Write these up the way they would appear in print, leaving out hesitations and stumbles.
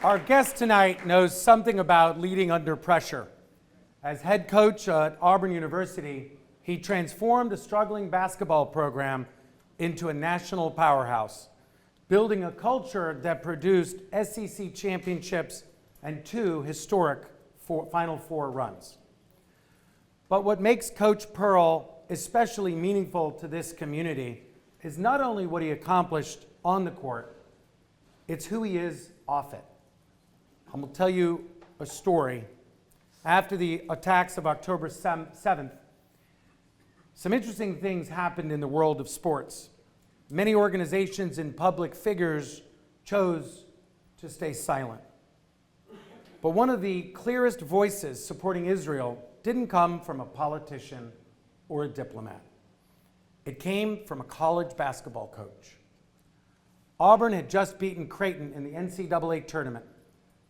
Our guest tonight knows something about leading under pressure. As head coach at Auburn University, he transformed a struggling basketball program into a national powerhouse, building a culture that produced SEC championships and 2 historic Final Four runs. But what makes Coach Pearl especially meaningful to this community is not only what he accomplished on the court, it's who he is off it. I'm going to tell you a story. After the attacks of October 7th, some interesting things happened in the world of sports. Many organizations and public figures chose to stay silent. But one of the clearest voices supporting Israel didn't come from a politician or a diplomat. It came from a college basketball coach. Auburn had just beaten Creighton in the NCAA tournament.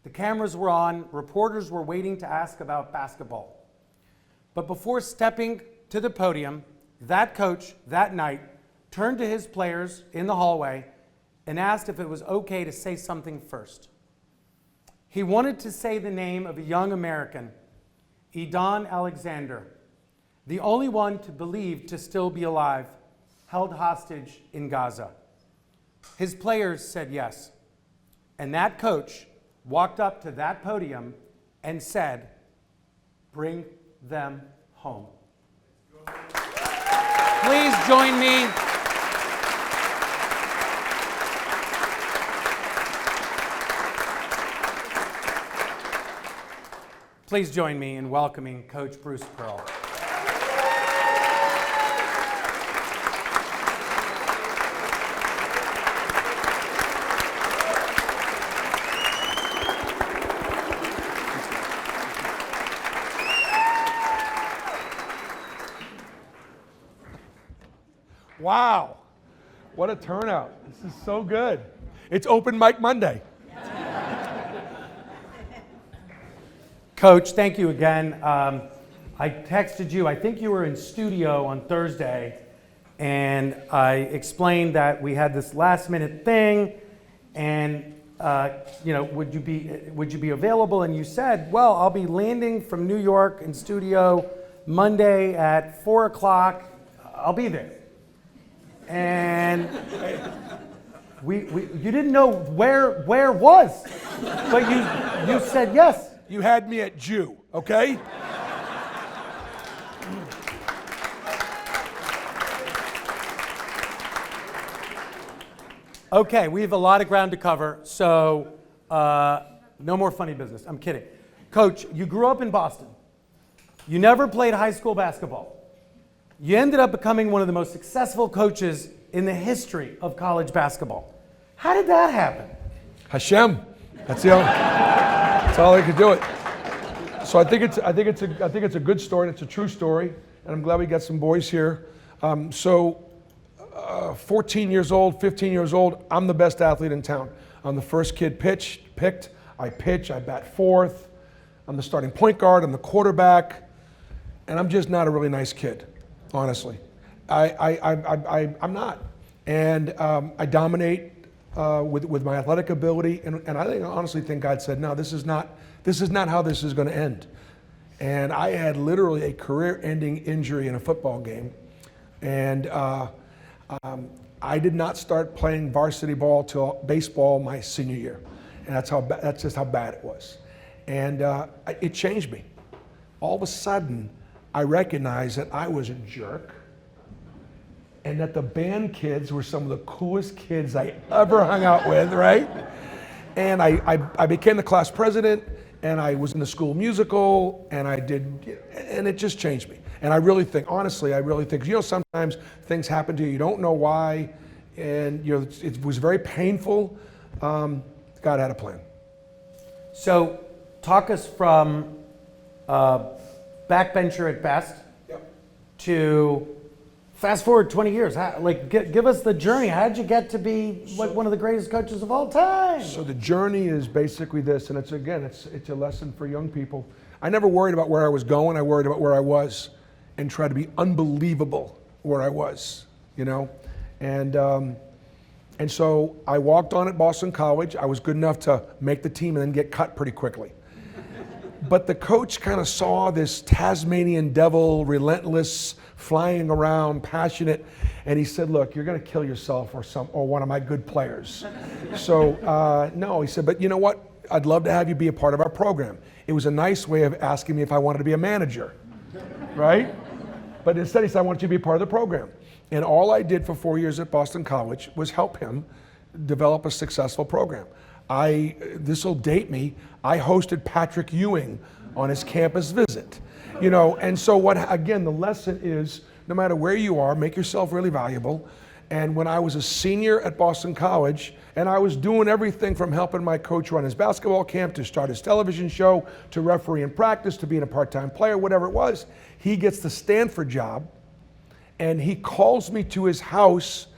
The cameras were on, reporters were waiting to ask about basketball. But before stepping to the podium, that coach that night turned to his players in the hallway and asked if it was okay to say something first. He wanted to say the name of a young American, Edon Alexander, the only one to believe to still be alive, held hostage in Gaza. His players said yes. And that coach walked up to that podium and said, "Bring them home." Please join me. Please join me in welcoming Coach Bruce Pearl. Wow, what a turnout. This is so good. It's Open Mic Monday. Coach, thank you again. I texted you, I think you were in studio on Thursday, and I explained that we had this last minute thing, and would you be available? And you said, well, I'll be landing from New York in studio Monday at 4 o'clock. I'll be there. And you didn't know where was, but you said yes. You had me at Jew, okay? Okay, we have a lot of ground to cover, so no more funny business. I'm kidding. Coach, you grew up in Boston. You never played high school basketball. You ended up becoming one of the most successful coaches in the history of college basketball. How did that happen? Hashem. That's all I could do it. So I think it's a good story. It's a true story, and I'm glad we got some boys here. 14 years old, 15 years old, I'm the best athlete in town. I'm the first kid picked. I pitch. I bat fourth. I'm the starting point guard. I'm the quarterback, and I'm just not a really nice kid. Honestly, I'm not, and I dominate with my athletic ability, and I honestly think God said, no, this is not how this is going to end. And I had literally a career-ending injury in a football game, and I did not start playing varsity ball till baseball my senior year, and that's just how bad it was, and it changed me. All of a sudden, I recognized that I was a jerk and that the band kids were some of the coolest kids I ever hung out with, right? And I became the class president, and I was in the school musical, and it just changed me. And I really think, sometimes things happen to you, you don't know why, and it was very painful. God had a plan. So talk us from backbencher at best, yep, to fast forward 20 years. Give us the journey. How did you get to be one of the greatest coaches of all time? So the journey is basically this, and it's a lesson for young people. I never worried about where I was going. I worried about where I was and tried to be unbelievable where I was, And And so I walked on at Boston College. I was good enough to make the team and then get cut pretty quickly. But the coach kind of saw this Tasmanian devil, relentless, flying around, passionate, and he said, look, you're going to kill yourself or one of my good players. So no, he said, but you know what? I'd love to have you be a part of our program. It was a nice way of asking me if I wanted to be a manager, right? But instead he said, I want you to be a part of the program. And all I did for 4 years at Boston College was help him develop a successful program. This will date me, I hosted Patrick Ewing on his campus visit. You know, and so again, the lesson is, no matter where you are, make yourself really valuable. And when I was a senior at Boston College, and I was doing everything from helping my coach run his basketball camp, to start his television show, to referee in practice, to being a part-time player, whatever it was, he gets the Stanford job, and he calls me to his house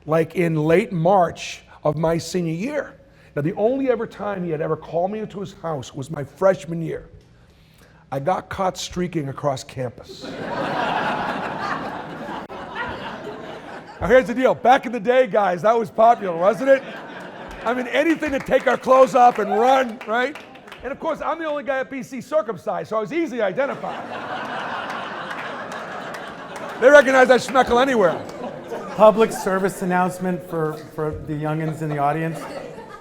like in late March of my senior year. Now, the only ever time he had ever called me to his house was my freshman year. I got caught streaking across campus. Now here's the deal. Back in the day, guys, that was popular, wasn't it? I mean, anything to take our clothes off and run, right? And of course, I'm the only guy at BC circumcised, so I was easily identified. They recognize that schmeckle anywhere. Public service announcement for the youngins in the audience.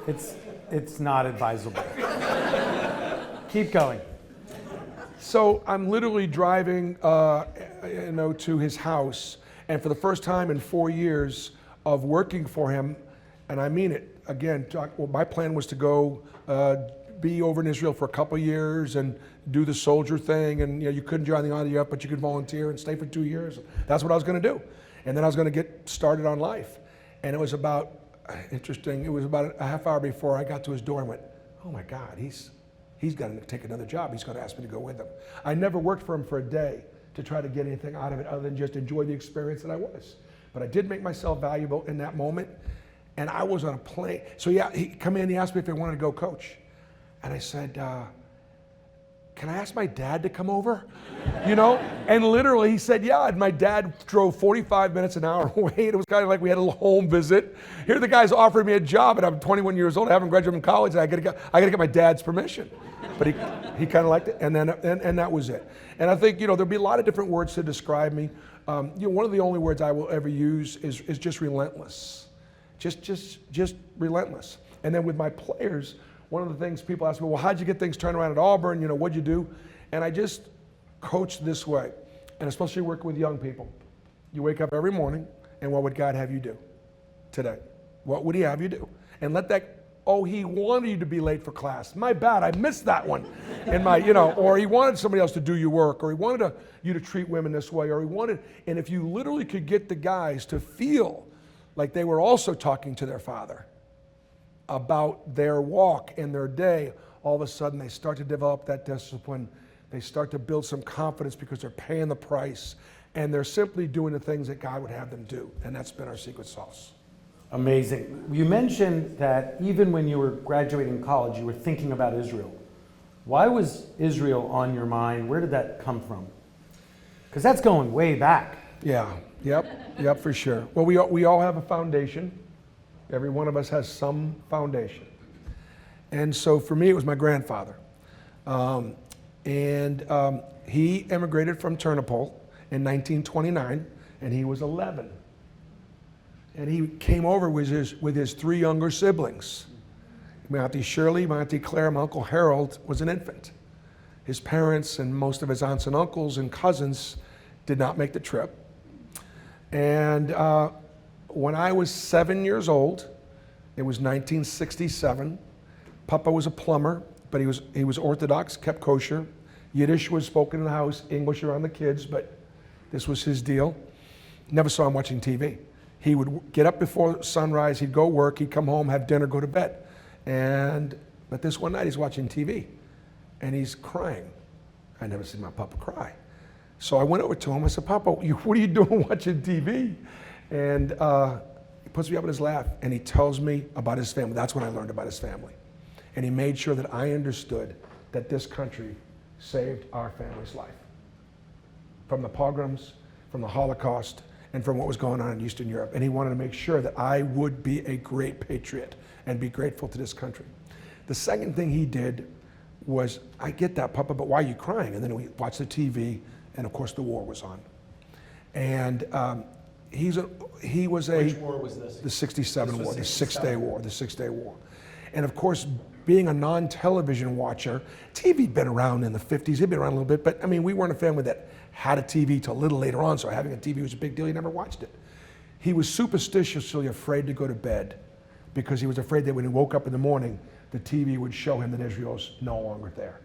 It's not advisable. Keep going. So I'm literally driving to his house, and for the first time in 4 years of working for him, and I mean it, again, my plan was to go be over in Israel for a couple years and do the soldier thing, and you couldn't join the army yet, but you could volunteer and stay for 2 years. That's what I was going to do. And then I was going to get started on life. And it was about a half hour before I got to his door and went, oh my God, he's got to take another job. He's going to ask me to go with him. I never worked for him for a day to try to get anything out of it other than just enjoy the experience that I was. But I did make myself valuable in that moment. And I was on a plane. So yeah, he come in, he asked me if I wanted to go coach. And I said, can I ask my dad to come over? You know? And literally he said, yeah. And my dad drove 45 minutes an hour away. It was kind of like we had a little home visit. Here the guy's offering me a job, and I'm 21 years old. I haven't graduated from college, and I got to get my dad's permission. But he kind of liked it, and that was it. And I think, there'll be a lot of different words to describe me. One of the only words I will ever use is just relentless. Just relentless. And then with my players, one of the things people ask me, well, how'd you get things turned around at Auburn? What'd you do? And I just coach this way, and especially working with young people. You wake up every morning, and what would God have you do today? What would he have you do? And let that, he wanted you to be late for class. My bad, I missed that one. And or he wanted somebody else to do your work, or he wanted you to treat women this way, and if you literally could get the guys to feel like they were also talking to their father about their walk and their day, all of a sudden they start to develop that discipline. They start to build some confidence because they're paying the price, and they're simply doing the things that God would have them do. And that's been our secret sauce. Amazing. You mentioned that even when you were graduating college, you were thinking about Israel. Why was Israel on your mind? Where did that come from? Because that's going way back. Yeah, yep, for sure. Well, we all have a foundation. Every one of us has some foundation. And so for me, it was my grandfather. He immigrated from Ternopil in 1929, and he was 11. And he came over with his three younger siblings. My Auntie Shirley, my Auntie Claire, my Uncle Harold was an infant. His parents and most of his aunts and uncles and cousins did not make the trip. And when I was 7 years old, it was 1967. Papa was a plumber, but he was Orthodox, kept kosher. Yiddish was spoken in the house, English around the kids, but this was his deal. Never saw him watching TV. He would get up before sunrise, he'd go work, he'd come home, have dinner, go to bed. But this one night he's watching TV, and he's crying. I never seen my papa cry. So I went over to him, I said, Papa, what are you doing watching TV? And he puts me up in his lap, and he tells me about his family. That's when I learned about his family. And he made sure that I understood that this country saved our family's life. From the pogroms, from the Holocaust, and from what was going on in Eastern Europe. And he wanted to make sure that I would be a great patriot and be grateful to this country. The second thing he did was, I get that, Papa, but why are you crying? And then we watched the TV, and of course the war was on. And he was a... Which war was this? The 67 This was war, the 67. Six-Day War, the Six-Day War. And of course, being a non-television watcher, TV'd been around in the 50s, it'd been around a little bit, but I mean, we weren't a family that had a TV till a little later on, so having a TV was a big deal, he never watched it. He was superstitiously afraid to go to bed because he was afraid that when he woke up in the morning, the TV would show him that Israel's no longer there.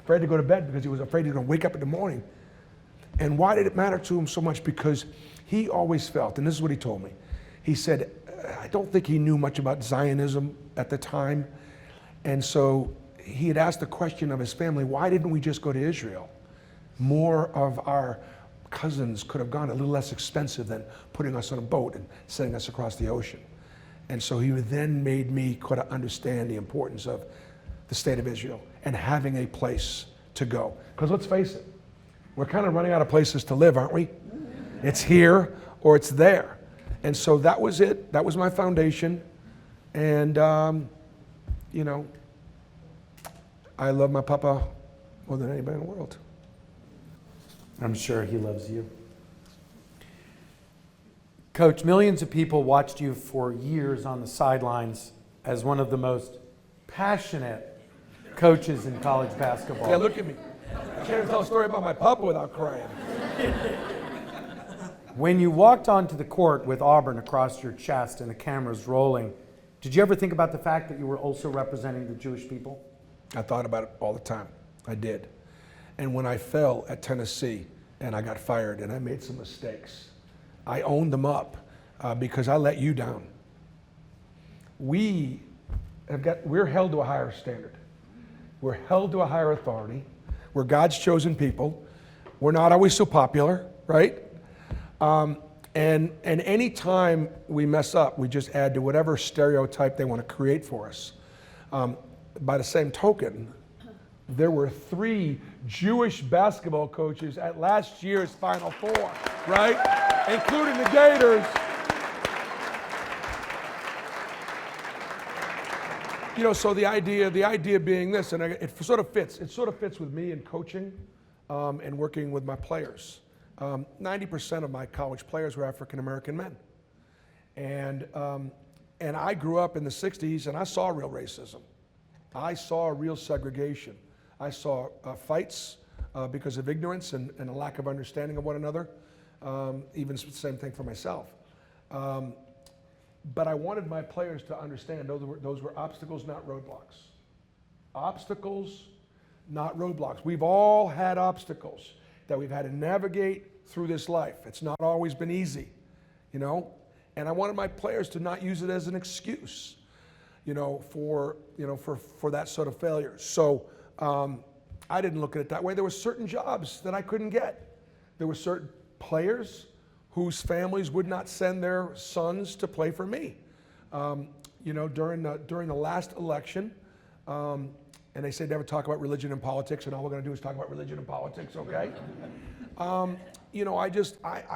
Afraid to go to bed because he was afraid he was going to wake up in the morning. And why did it matter to him so much? Because he always felt, and this is what he told me, he said, I don't think he knew much about Zionism at the time, and so he had asked the question of his family, why didn't we just go to Israel? More of our cousins could have gone, a little less expensive than putting us on a boat and sending us across the ocean. And so he then made me kind of understand the importance of the state of Israel and having a place to go. Because let's face it, we're kind of running out of places to live, aren't we? It's here or it's there. And so that was it. That was my foundation. And, you know, I love my papa more than anybody in the world. I'm sure he loves you. Coach, millions of people watched you for years on the sidelines as one of the most passionate coaches in college basketball. Yeah, look at me. I can't even tell a story about my papa without crying. When you walked onto the court with Auburn across your chest and the cameras rolling, did you ever think about the fact that you were also representing the Jewish people? I thought about it all the time. I did. And when I fell at Tennessee and I got fired and I made some mistakes, I owned them up because I let you down. We're held to a higher standard. We're held to a higher authority. We're God's chosen people. We're not always so popular, right? And any time we mess up, we just add to whatever stereotype they want to create for us. By the same token, there were 3 Jewish basketball coaches at last year's Final Four, right? Including the Gators. You know, so the idea being this, and it sort of fits with me in coaching and working with my players. 90% of my college players were African American men. And I grew up in the 60s and I saw real racism. I saw real segregation. I saw fights because of ignorance and a lack of understanding of one another. Even the same thing for myself. But I wanted my players to understand those were obstacles, not roadblocks. Obstacles, not roadblocks. We've all had obstacles that we've had to navigate through this life. It's not always been easy, you know? And I wanted my players to not use it as an excuse, for that sort of failure. So I didn't look at it that way. There were certain jobs that I couldn't get. There were certain players whose families would not send their sons to play for me. During the last election, and they say never talk about religion and politics, and all we're going to do is talk about religion and politics, okay? I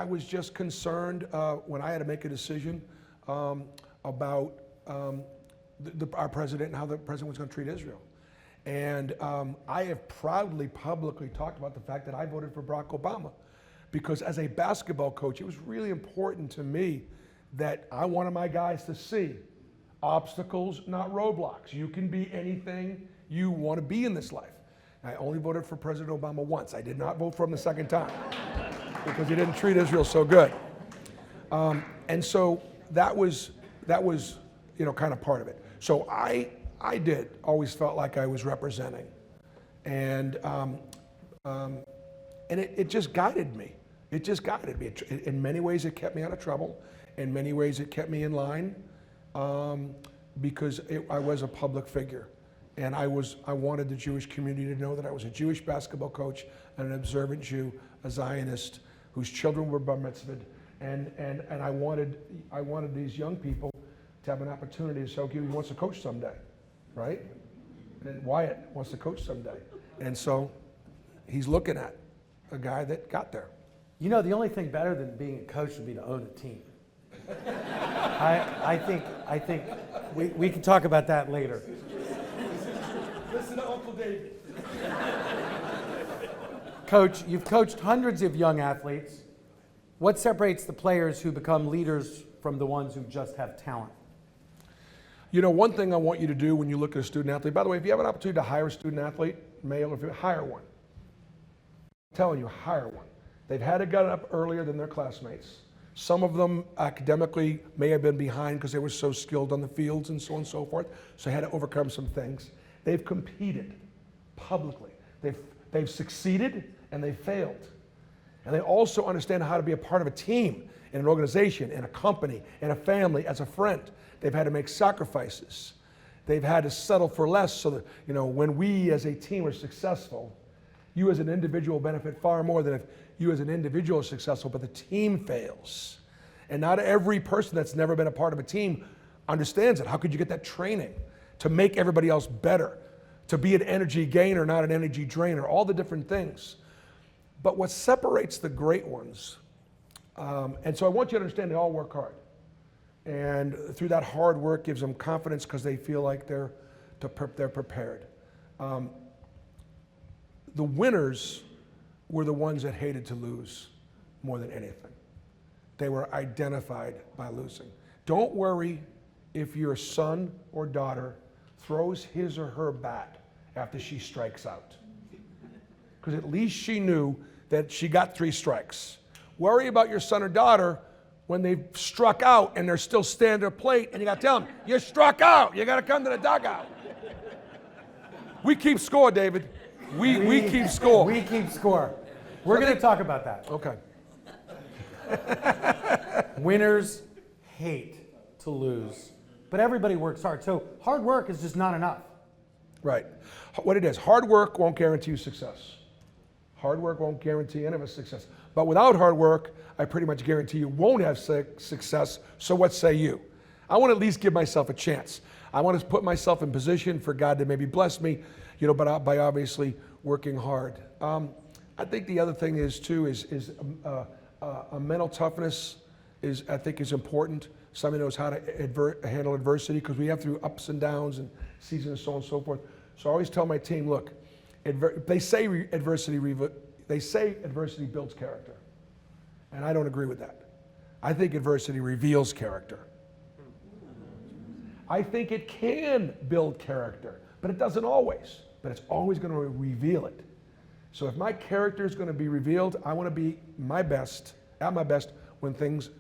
was just concerned when I had to make a decision about our president and how the president was going to treat Israel. And I have proudly, publicly talked about the fact that I voted for Barack Obama because as a basketball coach, it was really important to me that I wanted my guys to see obstacles, not roadblocks. You can be anything you want to be in this life. I only voted for President Obama once. I did not vote for him the second time because he didn't treat Israel so good. And so that was kind of part of it. So I always felt like I was representing. And it just guided me. It just guided me. In many ways, it kept me out of trouble. In many ways, it kept me in line because I was a public figure. And I wanted the Jewish community to know that I was a Jewish basketball coach and an observant Jew, a Zionist, whose children were bar mitzvahed. And I wanted these young people to have an opportunity to say, okay, he wants to coach someday, right? And Wyatt wants to coach someday. And so he's looking at a guy that got there. You know, the only thing better than being a coach would be to own a team. I think we can talk about that later. Listen to Uncle David. Coach, you've coached hundreds of young athletes. What separates the players who become leaders from the ones who just have talent? You know, one thing I want you to do when you look at a student athlete, by the way, if you have an opportunity to hire a student athlete, male or female, hire one. I'm telling you, hire one. They've had to get up earlier than their classmates. Some of them academically may have been behind because they were so skilled on the fields and so on and so forth, so they had to overcome some things. They've competed publicly. They've succeeded and they've failed. And they also understand how to be a part of a team, in an organization, in a company, in a family, as a friend. They've had to make sacrifices. They've had to settle for less so that, you know, when we as a team are successful, you as an individual benefit far more than if you as an individual are successful, but the team fails. And not every person that's never been a part of a team understands it. How could you get that training to make everybody else better, to be an energy gainer, not an energy drainer, all the different things. But what separates the great ones, and so I want you to understand they all work hard. And through that hard work gives them confidence because they feel like they're prepared. The winners were the ones that hated to lose more than anything. They were identified by losing. Don't worry if your son or daughter throws his or her bat after she strikes out. Because at least she knew that she got 3 strikes. Worry about your son or daughter when they've struck out and they're still standing at plate and you got to tell them, you struck out, you got to come to the dugout. We keep score, David. We keep score. We keep score. We're going to talk about that. Okay. Winners hate to lose, but everybody works hard. So hard work is just not enough. Right. What it is, hard work won't guarantee you success. Hard work won't guarantee any of us success. But without hard work, I pretty much guarantee you won't have success. So what say you? I want to at least give myself a chance. I want to put myself in position for God to maybe bless me, you know, but by obviously working hard. I think the other thing is too is a mental toughness I think is important. Somebody knows how to handle adversity because we have through ups and downs and seasons and so on and so forth. So I always tell my team, look, they say adversity builds character, and I don't agree with that. I think adversity reveals character. I think it can build character, but it doesn't always. But it's always going to reveal it. So if my character is going to be revealed, I want to be at my best when things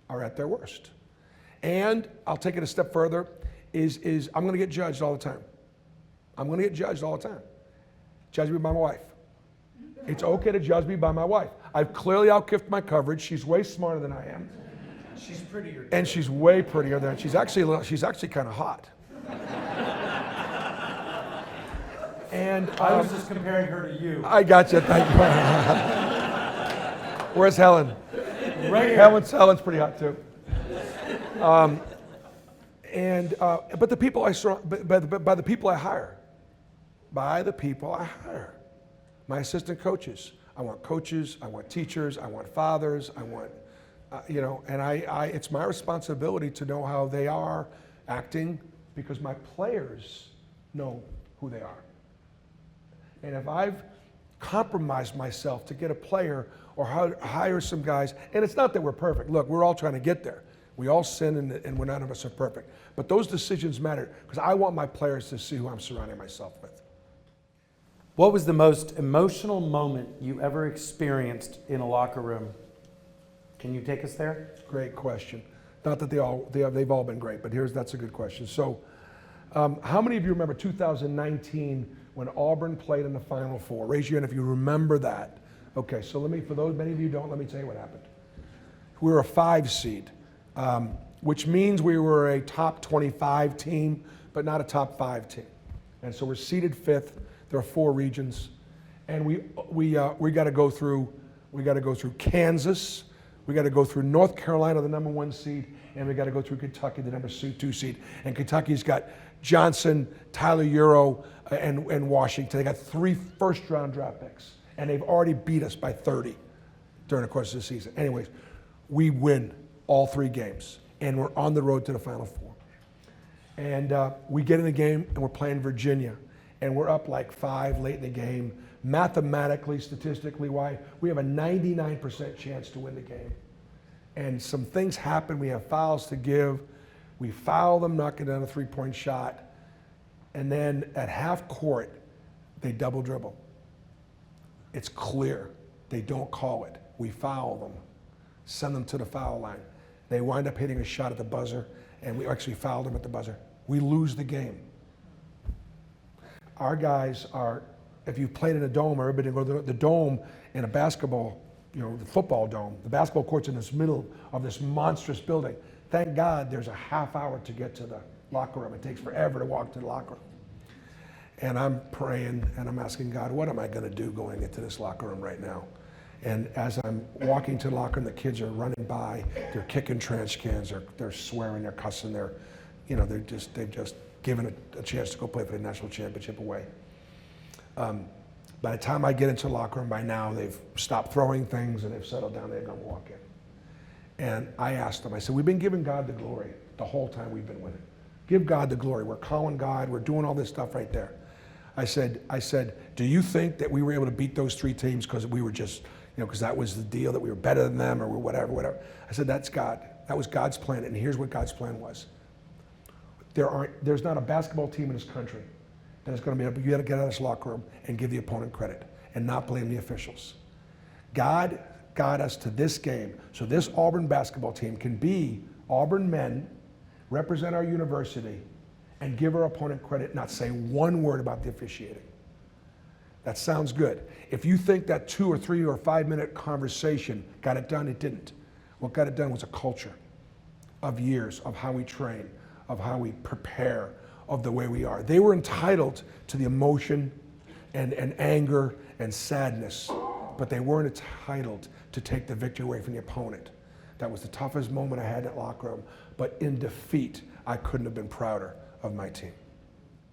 are at their worst. And I'll take it a step further, is I'm going to get judged all the time. I'm going to get judged all the time. Judge me by my wife. It's okay to judge me by my wife. I've clearly outkicked my coverage. She's way smarter than I am. She's prettier. And she's way prettier than, she's actually kind of hot. And I was just comparing her to you. I got you, thank you. Where's Helen? Right here. Helen's pretty hot too. But the people I surround, by the people I hire, my assistant coaches. I want teachers, I want fathers, I want, and it's my responsibility to know how they are acting because my players know who they are. And if I've compromised myself to get a player or hire some guys, and it's not that we're perfect. Look, we're all trying to get there. We all sin and we're none of us are perfect. But those decisions matter because I want my players to see who I'm surrounding myself with. What was the most emotional moment you ever experienced in a locker room? Can you take us there? Great question. Not that they've all been great, but that's a good question. So, how many of you remember 2019 when Auburn played in the Final Four? Raise your hand if you remember that. Okay, so for those many of you who don't, let me tell you what happened. We were a 5 seed, which means we were a top 25 team, but not a top 5 team. And so we're seeded 5th. There are 4 regions, and we got to go through Kansas, we got to go through North Carolina, the number 1 seed, and we got to go through Kentucky, the number 2 seed. And Kentucky's got Johnson, Tyler Euro, and Washington. They got 3 first-round draft picks, And they've already beat us by 30 during the course of the season. Anyways, we win all 3 games, and we're on the road to the Final Four. And we get in the game, and we're playing Virginia, and we're up like 5 late in the game. Mathematically, statistically, why we have a 99% chance to win the game. And some things happen. We have fouls to give. We foul them, knocking down a 3-point shot. And then at half court, they double dribble. It's clear. They don't call it. We foul them, send them to the foul line. They wind up hitting a shot at the buzzer, and we actually fouled them at the buzzer. We lose the game. Our guys are, if you've played in a dome, or everybody go to the dome in a basketball, the football dome, the basketball court's in this middle of this monstrous building. Thank God there's a half hour to get to the locker room. It takes forever to walk to the locker room. And I'm praying and I'm asking God, what am I going to do going into this locker room right now? And as I'm walking to the locker room, the kids are running by, they're kicking trash cans, they're swearing, they're cussing, they've just given a chance to go play for the national championship away. By the time I get into the locker room, by now they've stopped throwing things and they've settled down, they're going to walk in. And I asked them, I said, we've been giving God the glory the whole time we've been winning. Give God the glory. We're calling God, we're doing all this stuff right there. I said, do you think that we were able to beat those 3 teams because we were just, because that was the deal, that we were better than them or whatever. I said, that's God. That was God's plan, and here's what God's plan was. There's not a basketball team in this country that is going to be able, you got to get out of this locker room and give the opponent credit and not blame the officials. God got us to this game so this Auburn basketball team can be Auburn men, represent our university, and give our opponent credit, not say one word about the officiating. That sounds good. If you think that 2 or 3 or 5 minute conversation got it done, it didn't. What got it done was a culture of years of how we train, of how we prepare, of the way we are. They were entitled to the emotion and anger and sadness, but they weren't entitled to take the victory away from the opponent. That was the toughest moment I had in that locker room, but in defeat, I couldn't have been prouder of my team.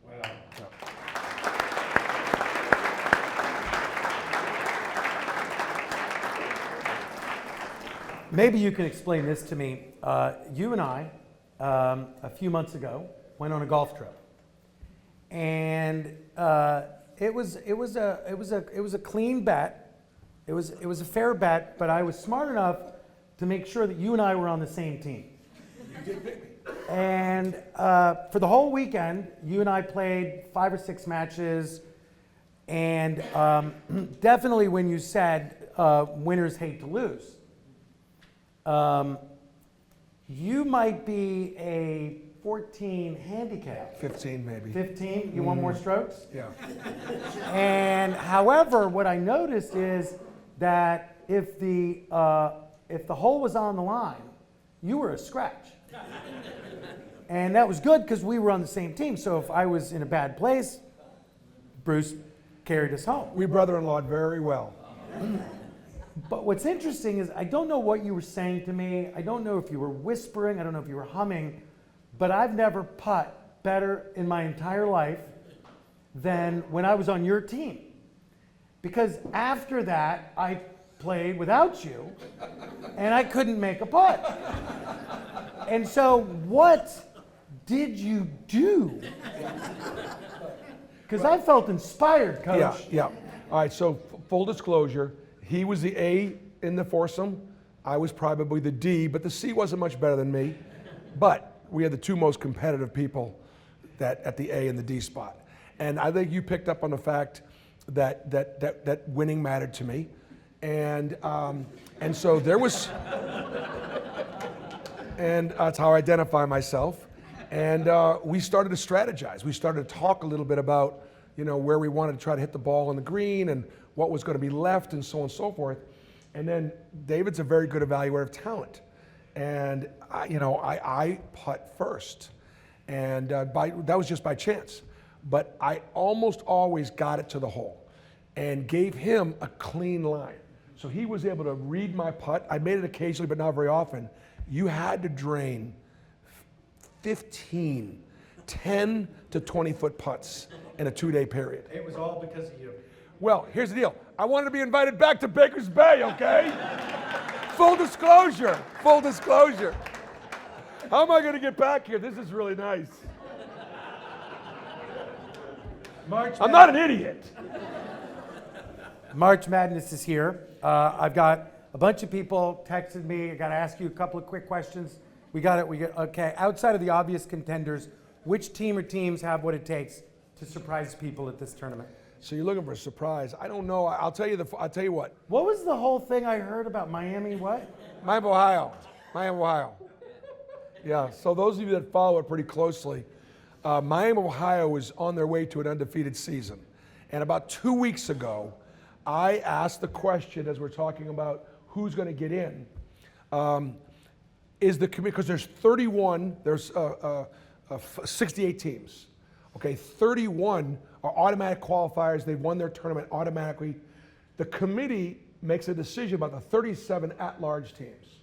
Wow. Yeah. Maybe you can explain this to me. You and I, a few months ago, went on a golf trip, and it was a clean bet. It was a fair bet, but I was smart enough to make sure that you and I were on the same team. You did pick me. And for the whole weekend, you and I played 5 or 6 matches, and definitely when you said winners hate to lose, you might be a 14 handicap. 15 maybe. 15? You want more strokes? Yeah. And however, what I noticed is that if the hole was on the line, you were a scratch. And that was good because we were on the same team. So if I was in a bad place, Bruce carried us home. We brother-in-lawed very well. But what's interesting is I don't know what you were saying to me. I don't know if you were whispering. I don't know if you were humming. But I've never putt better in my entire life than when I was on your team. Because after that, I played without you, and I couldn't make a putt. And so what did you do? Because I felt inspired, Coach. Yeah. All right, so full disclosure, he was the A in the foursome. I was probably the D, but the C wasn't much better than me. But we had the 2 most competitive people at the A and the D spot. And I think you picked up on the fact that winning mattered to me. And so there was, and that's how I identify myself. And we started to strategize. We started to talk a little bit about, where we wanted to try to hit the ball on the green and what was going to be left and so on and so forth. And then David's a very good evaluator of talent. And I putt first. And that was just by chance. But I almost always got it to the hole and gave him a clean line. So he was able to read my putt. I made it occasionally, but not very often. You had to drain 15 10 to 20 foot putts in a 2-day period. It was all because of you. Well, here's the deal. I wanted to be invited back to Baker's Bay, okay? Full disclosure, full disclosure. How am I going to get back here? This is really nice. I'm not an idiot. March Madness is here. I've got a bunch of people texted me. I got to ask you a couple of quick questions. Okay. Outside of the obvious contenders, which team or teams have what it takes to surprise people at this tournament? So you're looking for a surprise. I don't know. I'll tell you what. What was the whole thing I heard about Miami? What? Miami, Ohio. Miami, Ohio. Yeah. So those of you that follow it pretty closely, Miami, Ohio is on their way to an undefeated season. And about 2 weeks ago, I asked the question as we're talking about who's going to get in. Is the committee, because there's 31, there's 68 teams. Okay, 31 are automatic qualifiers. They've won their tournament automatically. The committee makes a decision about the 37 at-large teams.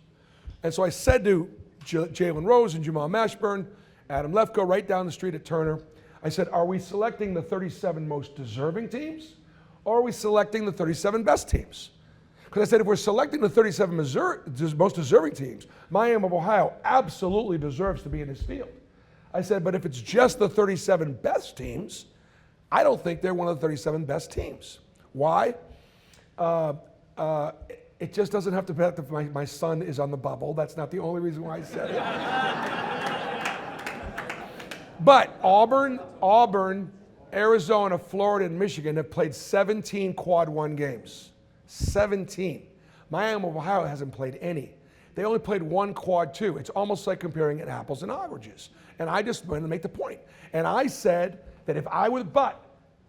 And so I said to Jalen Rose and Jamal Mashburn, Adam Lefko, right down the street at Turner, I said, are we selecting the 37 most deserving teams, or are we selecting the 37 best teams? Because I said, if we're selecting the 37 most deserving teams, Miami of Ohio absolutely deserves to be in this field. I said, but if it's just the 37 best teams, I don't think they're one of the 37 best teams. Why? It just doesn't have to be that my son is on the bubble. That's not the only reason why I said it. But Auburn, Arizona, Florida, and Michigan have played 17 quad one games. 17. Miami of Ohio hasn't played any. They only played one quad two. It's almost like comparing it apples and oranges. And I just wanted to make the point. And I said that if I would, but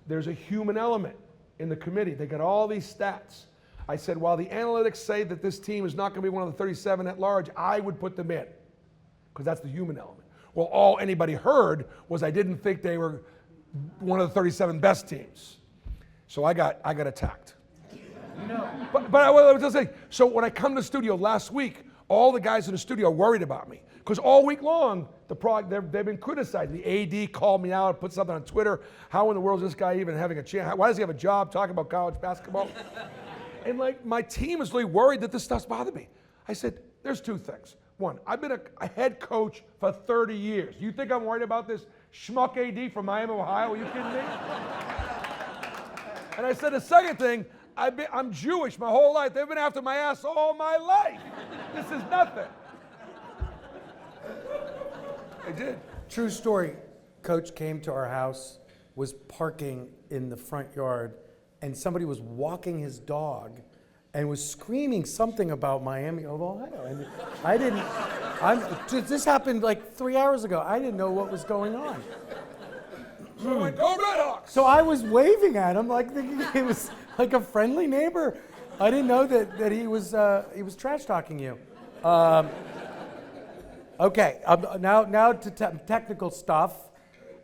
there's a human element in the committee. They got all these stats. I said, while the analytics say that this team is not going to be one of the 37 at large, I would put them in, because that's the human element. Well, all anybody heard was I didn't think they were one of the 37 best teams. So I got attacked. No. But I was just saying, so when I come to the studio last week, all the guys in the studio are worried about me. Because all week long, they've been criticized. The AD called me out, put something on Twitter. How in the world is this guy even having a chance? Why does he have a job talking about college basketball? And like, my team is really worried that this stuff's bothered me. I said, there's two things. One, I've been a head coach for 30 years. You think I'm worried about this schmuck AD from Miami, Ohio? Are you kidding me? And I said, the second thing, I'm Jewish my whole life. They've been after my ass all my life. This is nothing. I did. True story. Coach came to our house, was parking in the front yard, and somebody was walking his dog and was screaming something about Miami of Ohio. And this happened like 3 hours ago. I didn't know what was going on. So I went, go Redhawks! So I was waving at him like thinking he was like a friendly neighbor. I didn't know that he was trash talking you. Okay, now to technical stuff.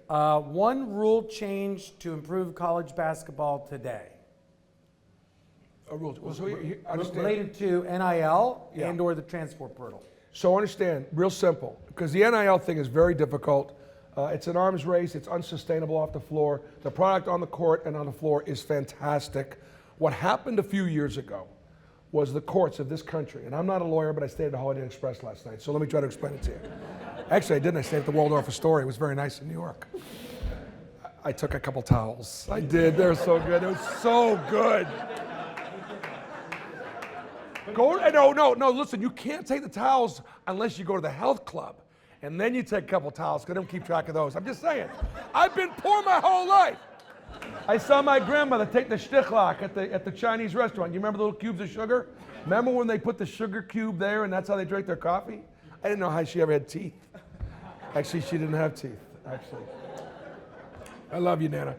One rule change to improve college basketball today. A rule. So you understand. Related to NIL and or the transfer portal. So understand, real simple, because the NIL thing is very difficult. It's an arms race. It's unsustainable off the floor. The product on the court and on the floor is fantastic. What happened a few years ago was the courts of this country, and I'm not a lawyer, but I stayed at the Holiday Inn Express last night, so let me try to explain it to you. Actually, I didn't. I stayed at the Waldorf Astoria. It was very nice in New York. I took a couple towels. I did. They're so good. It was so good. No, listen, you can't take the towels unless you go to the health club. And then you take a couple towels, because they don't keep track of those. I'm just saying. I've been poor my whole life. I saw my grandmother take the stichlach at the Chinese restaurant. You remember the little cubes of sugar? Remember when they put the sugar cube there and that's how they drank their coffee? I didn't know how she ever had teeth. Actually, she didn't have teeth, actually. I love you, Nana.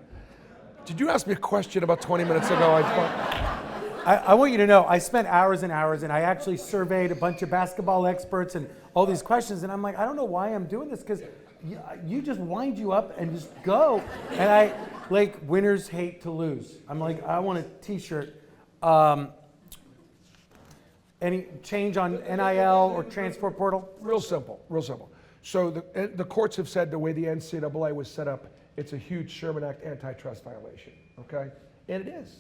Did you ask me a question about 20 minutes ago? I want you to know, I spent hours and hours, and I actually surveyed a bunch of basketball experts and all these questions, and I'm like, I don't know why I'm doing this, because you just wind you up and just go. And winners hate to lose. I'm like, I want a t-shirt. Any change on NIL or transfer portal? Real simple. So the courts have said the way the NCAA was set up, it's a huge Sherman Act antitrust violation, okay? And it is.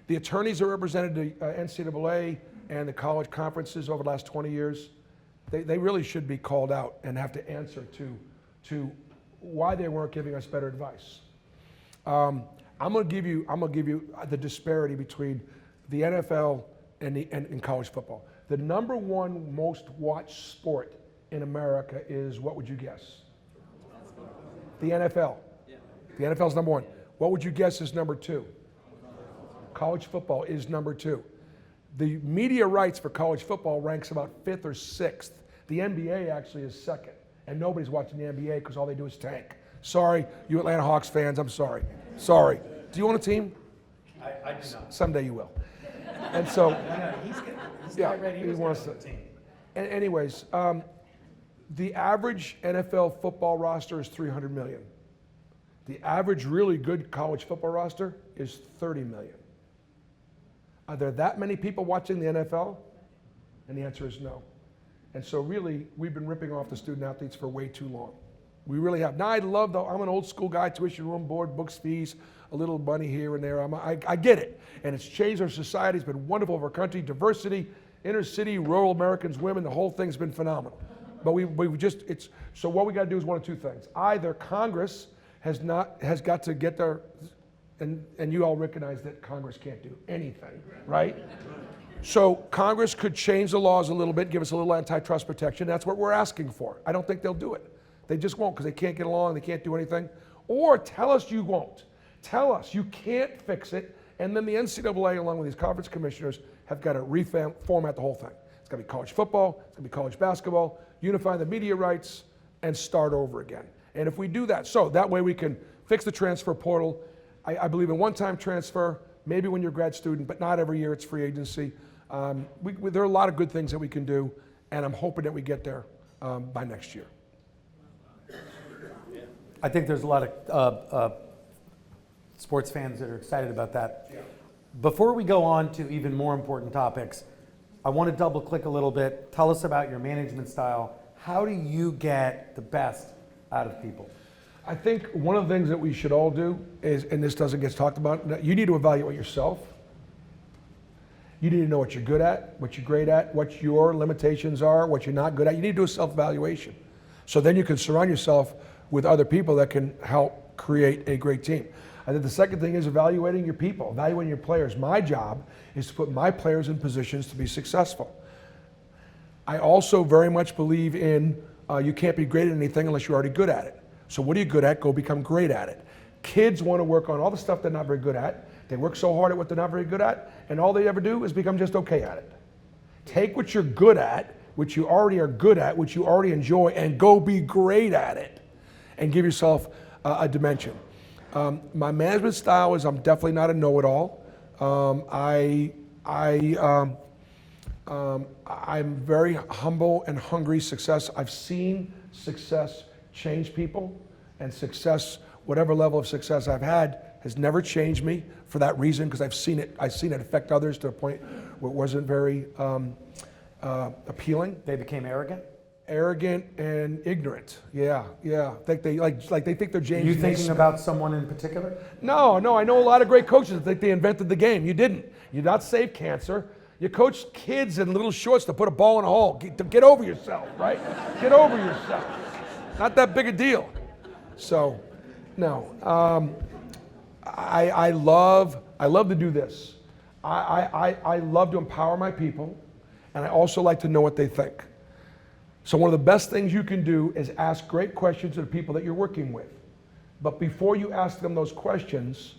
The attorneys that represented the NCAA and the college conferences over the last 20 years, they really should be called out and have to answer to why they weren't giving us better advice. I'm going to give you the disparity between the NFL and college football. The number one most watched sport in America is, what would you guess? The NFL. The NFL is number one. What would you guess is number two? College football is number two. The media rights for college football ranks about fifth or sixth. The NBA actually is second, and nobody's watching the NBA because all they do is tank. Sorry, you Atlanta Hawks fans, I'm sorry. Sorry. Do you want a team? I do not. Someday you will. And so, He's ready. he wants to. Anyways, the average NFL football roster is 300 million. The average really good college football roster is 30 million. Are there that many people watching the NFL? And the answer is no. And so really, we've been ripping off the student athletes for way too long. We really have. Now I'm an old school guy, tuition, room, board, books, fees, a little money here and there. I get it. And it's changed our society. It's been wonderful for our country. Diversity, inner city, rural Americans, women, the whole thing's been phenomenal. But so what we got to do is one of two things. Either Congress has got to get their, and you all recognize that Congress can't do anything, right? So Congress could change the laws a little bit, give us a little antitrust protection. That's what we're asking for. I don't think they'll do it. They just won't because they can't get along, they can't do anything. Or tell us you won't. Tell us you can't fix it, and then the NCAA, along with these conference commissioners, have got to reformat the whole thing. It's got to be college football, it's going to be college basketball, unify the media rights, and start over again. And if we do that, so that way we can fix the transfer portal. I believe in one-time transfer, maybe when you're a grad student, but not every year, it's free agency. There are a lot of good things that we can do, and I'm hoping that we get there by next year. I think there's a lot of sports fans that are excited about that. Yeah. Before we go on to even more important topics, I want to double click a little bit. Tell us about your management style. How do you get the best out of people? I think one of the things that we should all do is, and this doesn't get talked about, you need to evaluate yourself. You need to know what you're good at, what you're great at, what your limitations are, what you're not good at. You need to do a self-evaluation. So then you can surround yourself with other people that can help create a great team. I think the second thing is evaluating your people, evaluating your players. My job is to put my players in positions to be successful. I also very much believe in you can't be great at anything unless you're already good at it. So what are you good at? Go become great at it. Kids want to work on all the stuff they're not very good at. They work so hard at what they're not very good at, and all they ever do is become just okay at it. Take what you're good at, which you already are good at, which you already enjoy, and go be great at it. And give yourself a dimension. My management style is I'm definitely not a know-it-all. I'm very humble and hungry success. I've seen success change people, and success, whatever level of success I've had, has never changed me for that reason, because I've seen it affect others to a point where it wasn't very appealing. They became arrogant? Arrogant and ignorant. Yeah. Like they think they're James. You thinking about someone in particular? No. I know a lot of great coaches that think they invented the game. You didn't. You not saved cancer. You coached kids in little shorts to put a ball in a hole. Get over yourself, right? Get over yourself. Not that big a deal. So, no. I love to do this. I love to empower my people, and I also like to know what they think. So one of the best things you can do is ask great questions to the people that you're working with. But before you ask them those questions,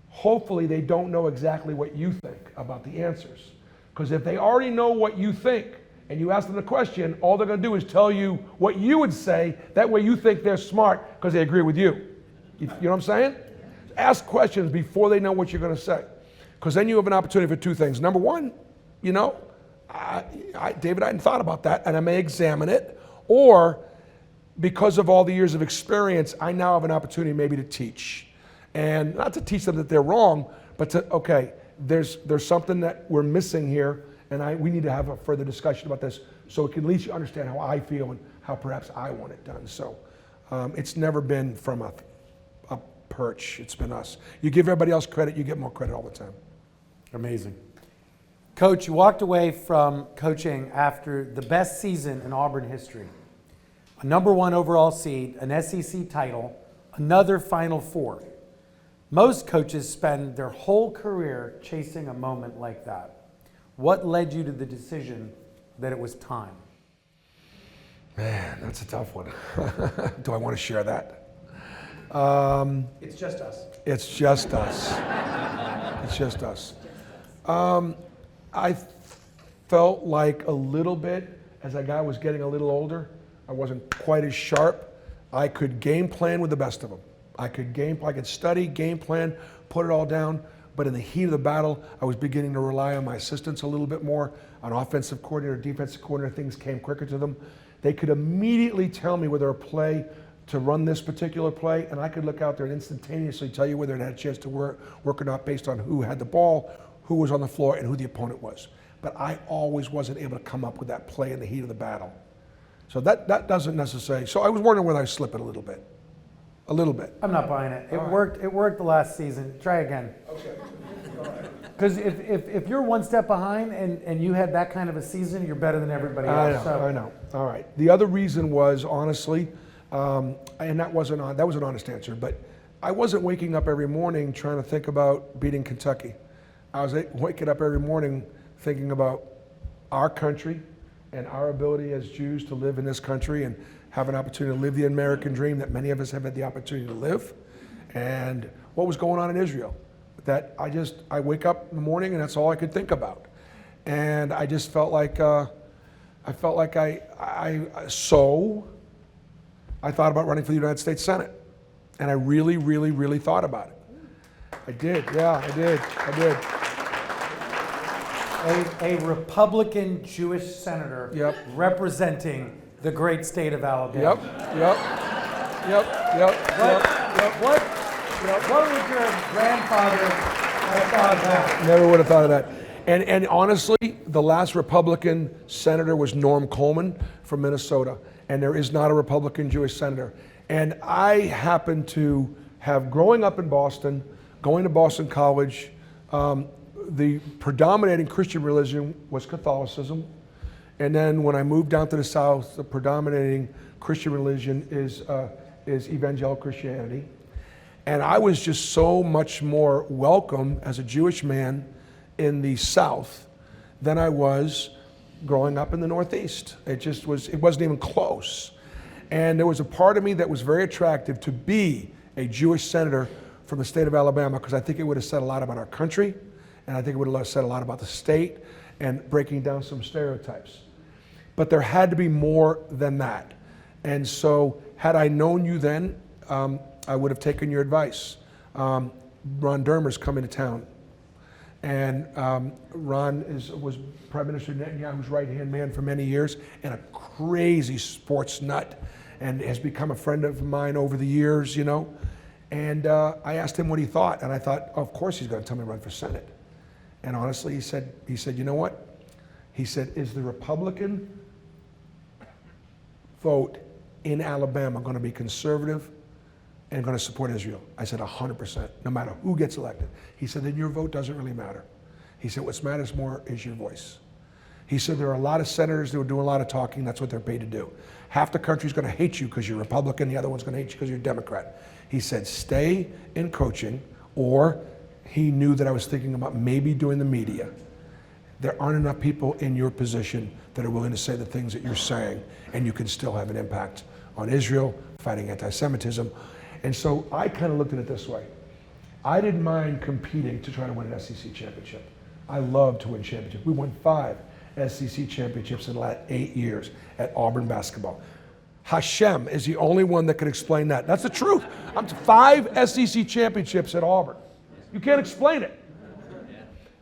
hopefully they don't know exactly what you think about the answers. Because if they already know what you think and you ask them the question, all they're going to do is tell you what you would say. That way you think they're smart because they agree with you. You know what I'm saying? Ask questions before they know what you're going to say. Because then you have an opportunity for two things. Number one, David, I hadn't thought about that, and I may examine it. Or, because of all the years of experience, I now have an opportunity maybe to teach. And not to teach them that they're wrong, but there's something that we're missing here, and we need to have a further discussion about this so it can at least you understand how I feel and how perhaps I want it done. So it's never been from a perch. It's been us. You give everybody else credit, you get more credit all the time. Amazing. Coach, you walked away from coaching after the best season in Auburn history. A #1 overall seed, an SEC title, another Final Four. Most coaches spend their whole career chasing a moment like that. What led you to the decision that it was time? Man, that's a tough one. Do I want to share that? It's just us. It's just us. It's just us. I felt like a little bit, as I was getting a little older, I wasn't quite as sharp. I could game plan with the best of them. I could study, game plan, put it all down, but in the heat of the battle, I was beginning to rely on my assistants a little bit more, on offensive coordinator, defensive coordinator, things came quicker to them. They could immediately tell me whether a play to run this particular play, and I could look out there and instantaneously tell you whether it had a chance to work or not based on who had the ball, who was on the floor, and who the opponent was. But I always wasn't able to come up with that play in the heat of the battle. So that doesn't necessarily, so I was wondering whether I slip it a little bit. A little bit. I'm not buying it. It worked the last season. Try again. Okay. Because if you're one step behind and you had that kind of a season, you're better than everybody else. I know. All right. The other reason was, honestly, and that was an honest answer, but I wasn't waking up every morning trying to think about beating Kentucky. I was waking up every morning thinking about our country and our ability as Jews to live in this country and have an opportunity to live the American dream that many of us have had the opportunity to live, and what was going on in Israel. That I wake up in the morning and that's all I could think about. And I just felt like, I thought about running for the United States Senate. And I really, really, really thought about it. I did, yeah, I did. A Republican Jewish senator representing the great state of Alabama. What would your grandfather have thought of that? Never would have thought of that. And honestly, the last Republican senator was Norm Coleman from Minnesota. And there is not a Republican Jewish senator. And I happened to have, growing up in Boston, going to Boston College, the predominating Christian religion was Catholicism. And then when I moved down to the South, the predominating Christian religion is evangelical Christianity. And I was just so much more welcome as a Jewish man in the South than I was growing up in the Northeast. It wasn't even close. And there was a part of me that was very attractive to be a Jewish senator from the state of Alabama, because I think it would have said a lot about our country, and I think it would have said a lot about the state and breaking down some stereotypes. But there had to be more than that. And so had I known you then, I would have taken your advice. Ron Dermer's coming to town. And Ron was Prime Minister Netanyahu's right-hand man for many years and a crazy sports nut, and has become a friend of mine over the years, you know. And I asked him what he thought, and I thought, of course he's going to tell me to run for Senate. And honestly, he said, you know what? He said, is the Republican vote in Alabama going to be conservative and going to support Israel? I said 100%, no matter who gets elected. He said, then your vote doesn't really matter. He said, what matters more is your voice. He said, there are a lot of senators that are doing a lot of talking. That's what they're paid to do. Half the country's going to hate you because you're Republican. The other one's going to hate you because you're Democrat. He said, stay in coaching, or he knew that I was thinking about maybe doing the media. There aren't enough people in your position that are willing to say the things that you're saying, and you can still have an impact on Israel, fighting anti-Semitism. And so I kind of looked at it this way. I didn't mind competing to try to win an SEC championship. I love to win championships. We won 5 SEC championships in the last 8 years at Auburn basketball. Hashem is the only one that can explain that. That's the truth. I'm 5 SEC championships at Auburn. You can't explain it.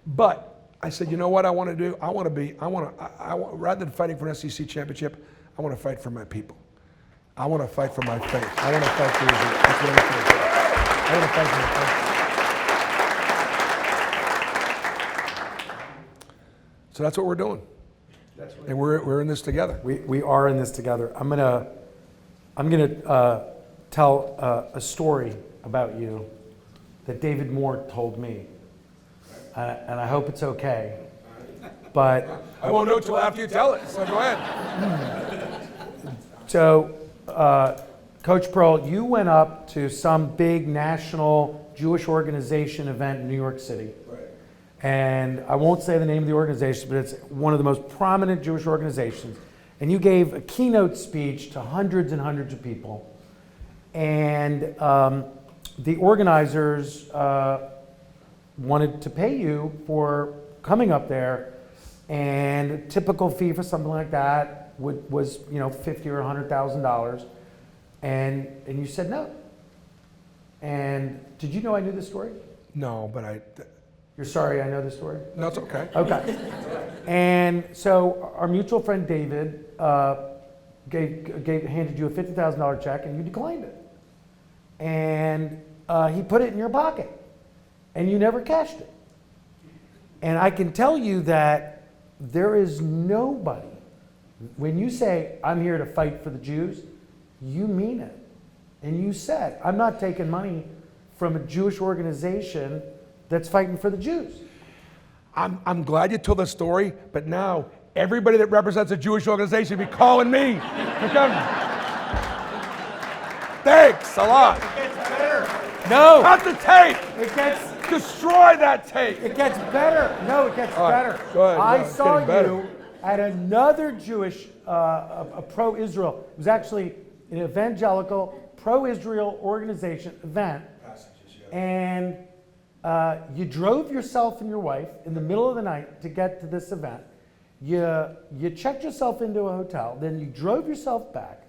But I said, you know what I want to do? Rather than fighting for an SEC championship, I want to fight for my people. I want to fight for my faith. I want to fight for Israel. That's what I'm saying. I want to fight for my faith. So that's what we're doing. And we're in this together. We are in this together. I'm gonna tell a story about you that David Moore told me, and I hope it's okay. But I won't know till after you tell it, so go ahead. so, Coach Pearl, you went up to some big national Jewish organization event in New York City. Right. And I won't say the name of the organization, but it's one of the most prominent Jewish organizations. And you gave a keynote speech to hundreds and hundreds of people. And the organizers wanted to pay you for coming up there. And a typical fee for something like that was $50,000 or $100,000. And you said no. And did you know I knew this story? No, but You're sorry I know this story? no, it's okay. Okay. And so our mutual friend David handed you a $50,000 check and you declined it. And he put it in your pocket and you never cashed it. And I can tell you that there is nobody, when you say, I'm here to fight for the Jews, you mean it. And you said, I'm not taking money from a Jewish organization that's fighting for the Jews. I'm glad you told the story, but now everybody that represents a Jewish organization be calling me to come. Thanks a lot. No, Cut the tape. it gets Destroy that tape. It gets better. No, it gets All right, better. go ahead. I No, it's saw getting better. you at another Jewish, a pro-Israel. It was actually an evangelical pro-Israel organization event. And you drove yourself and your wife in the middle of the night to get to this event. You checked yourself into a hotel. Then you drove yourself back.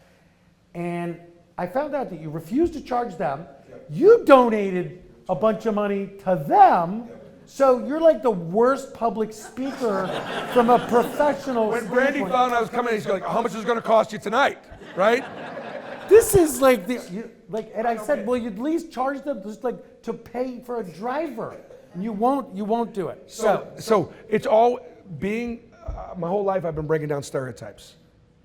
And I found out that you refused to charge them. You donated a bunch of money to them. So you're like the worst public speaker from a professional When Brandy standpoint. found I was coming, he's like, how much is it going to cost you tonight? Right? This is like and I said, well, you at least charge them just like to pay for a driver. And you won't do it. So it's all being, my whole life I've been breaking down stereotypes.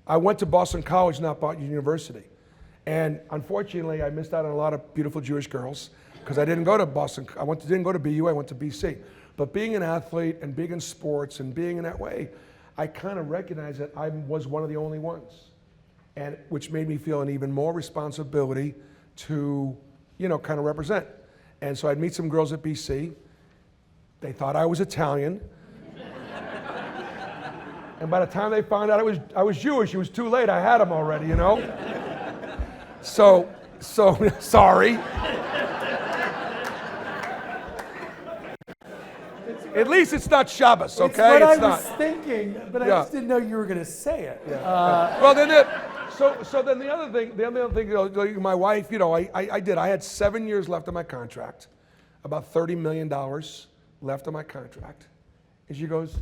I went to Boston College, not Boston University. And unfortunately, I missed out on a lot of beautiful Jewish girls because I didn't go to Boston. Didn't go to BU, I went to BC. But being an athlete and being in sports and being in that way, I kind of recognized that I was one of the only ones. And which made me feel an even more responsibility to, kind of represent. And so I'd meet some girls at BC. They thought I was Italian. And by the time they found out I was Jewish, it was too late. I had them already, So sorry. At least it's not Shabbos, okay? It's what I It's was not. thinking, but I Yeah. just didn't know you were going to say it. Well, then the other thing, my wife, I had 7 years left on my contract, about $30 million left on my contract. And she goes,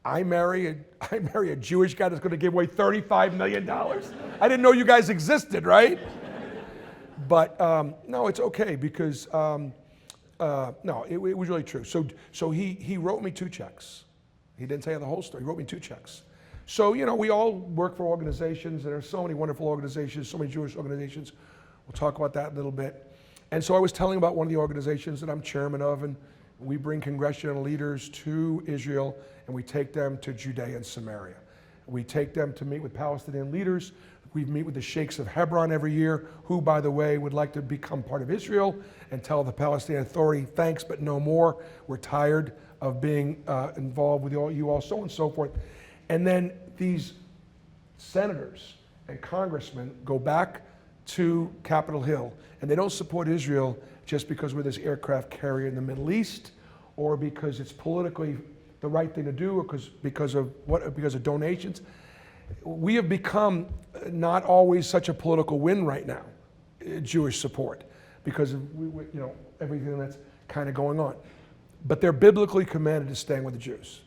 I marry a Jewish guy that's going to give away $35 million. I didn't know you guys existed, right? But no, it's okay because no, it was really true. So he wrote me 2 checks. He didn't tell you the whole story. He wrote me 2 checks. So we all work for organizations. There are so many wonderful organizations, so many Jewish organizations. We'll talk about that in a little bit. And so I was telling about one of the organizations that I'm chairman of, and we bring congressional leaders to Israel, and we take them to Judea and Samaria. We take them to meet with Palestinian leaders. We meet with the sheikhs of Hebron every year, who, by the way, would like to become part of Israel and tell the Palestinian Authority, thanks, but no more. We're tired of being involved with you all, so on and so forth. And then these senators and congressmen go back to Capitol Hill, and they don't support Israel just because we're this aircraft carrier in the Middle East, or because it's politically the right thing to do, or because of donations. We have become not always such a political win right now, Jewish support, because of everything that's kind of going on. But they're biblically commanded to stand with the Jews.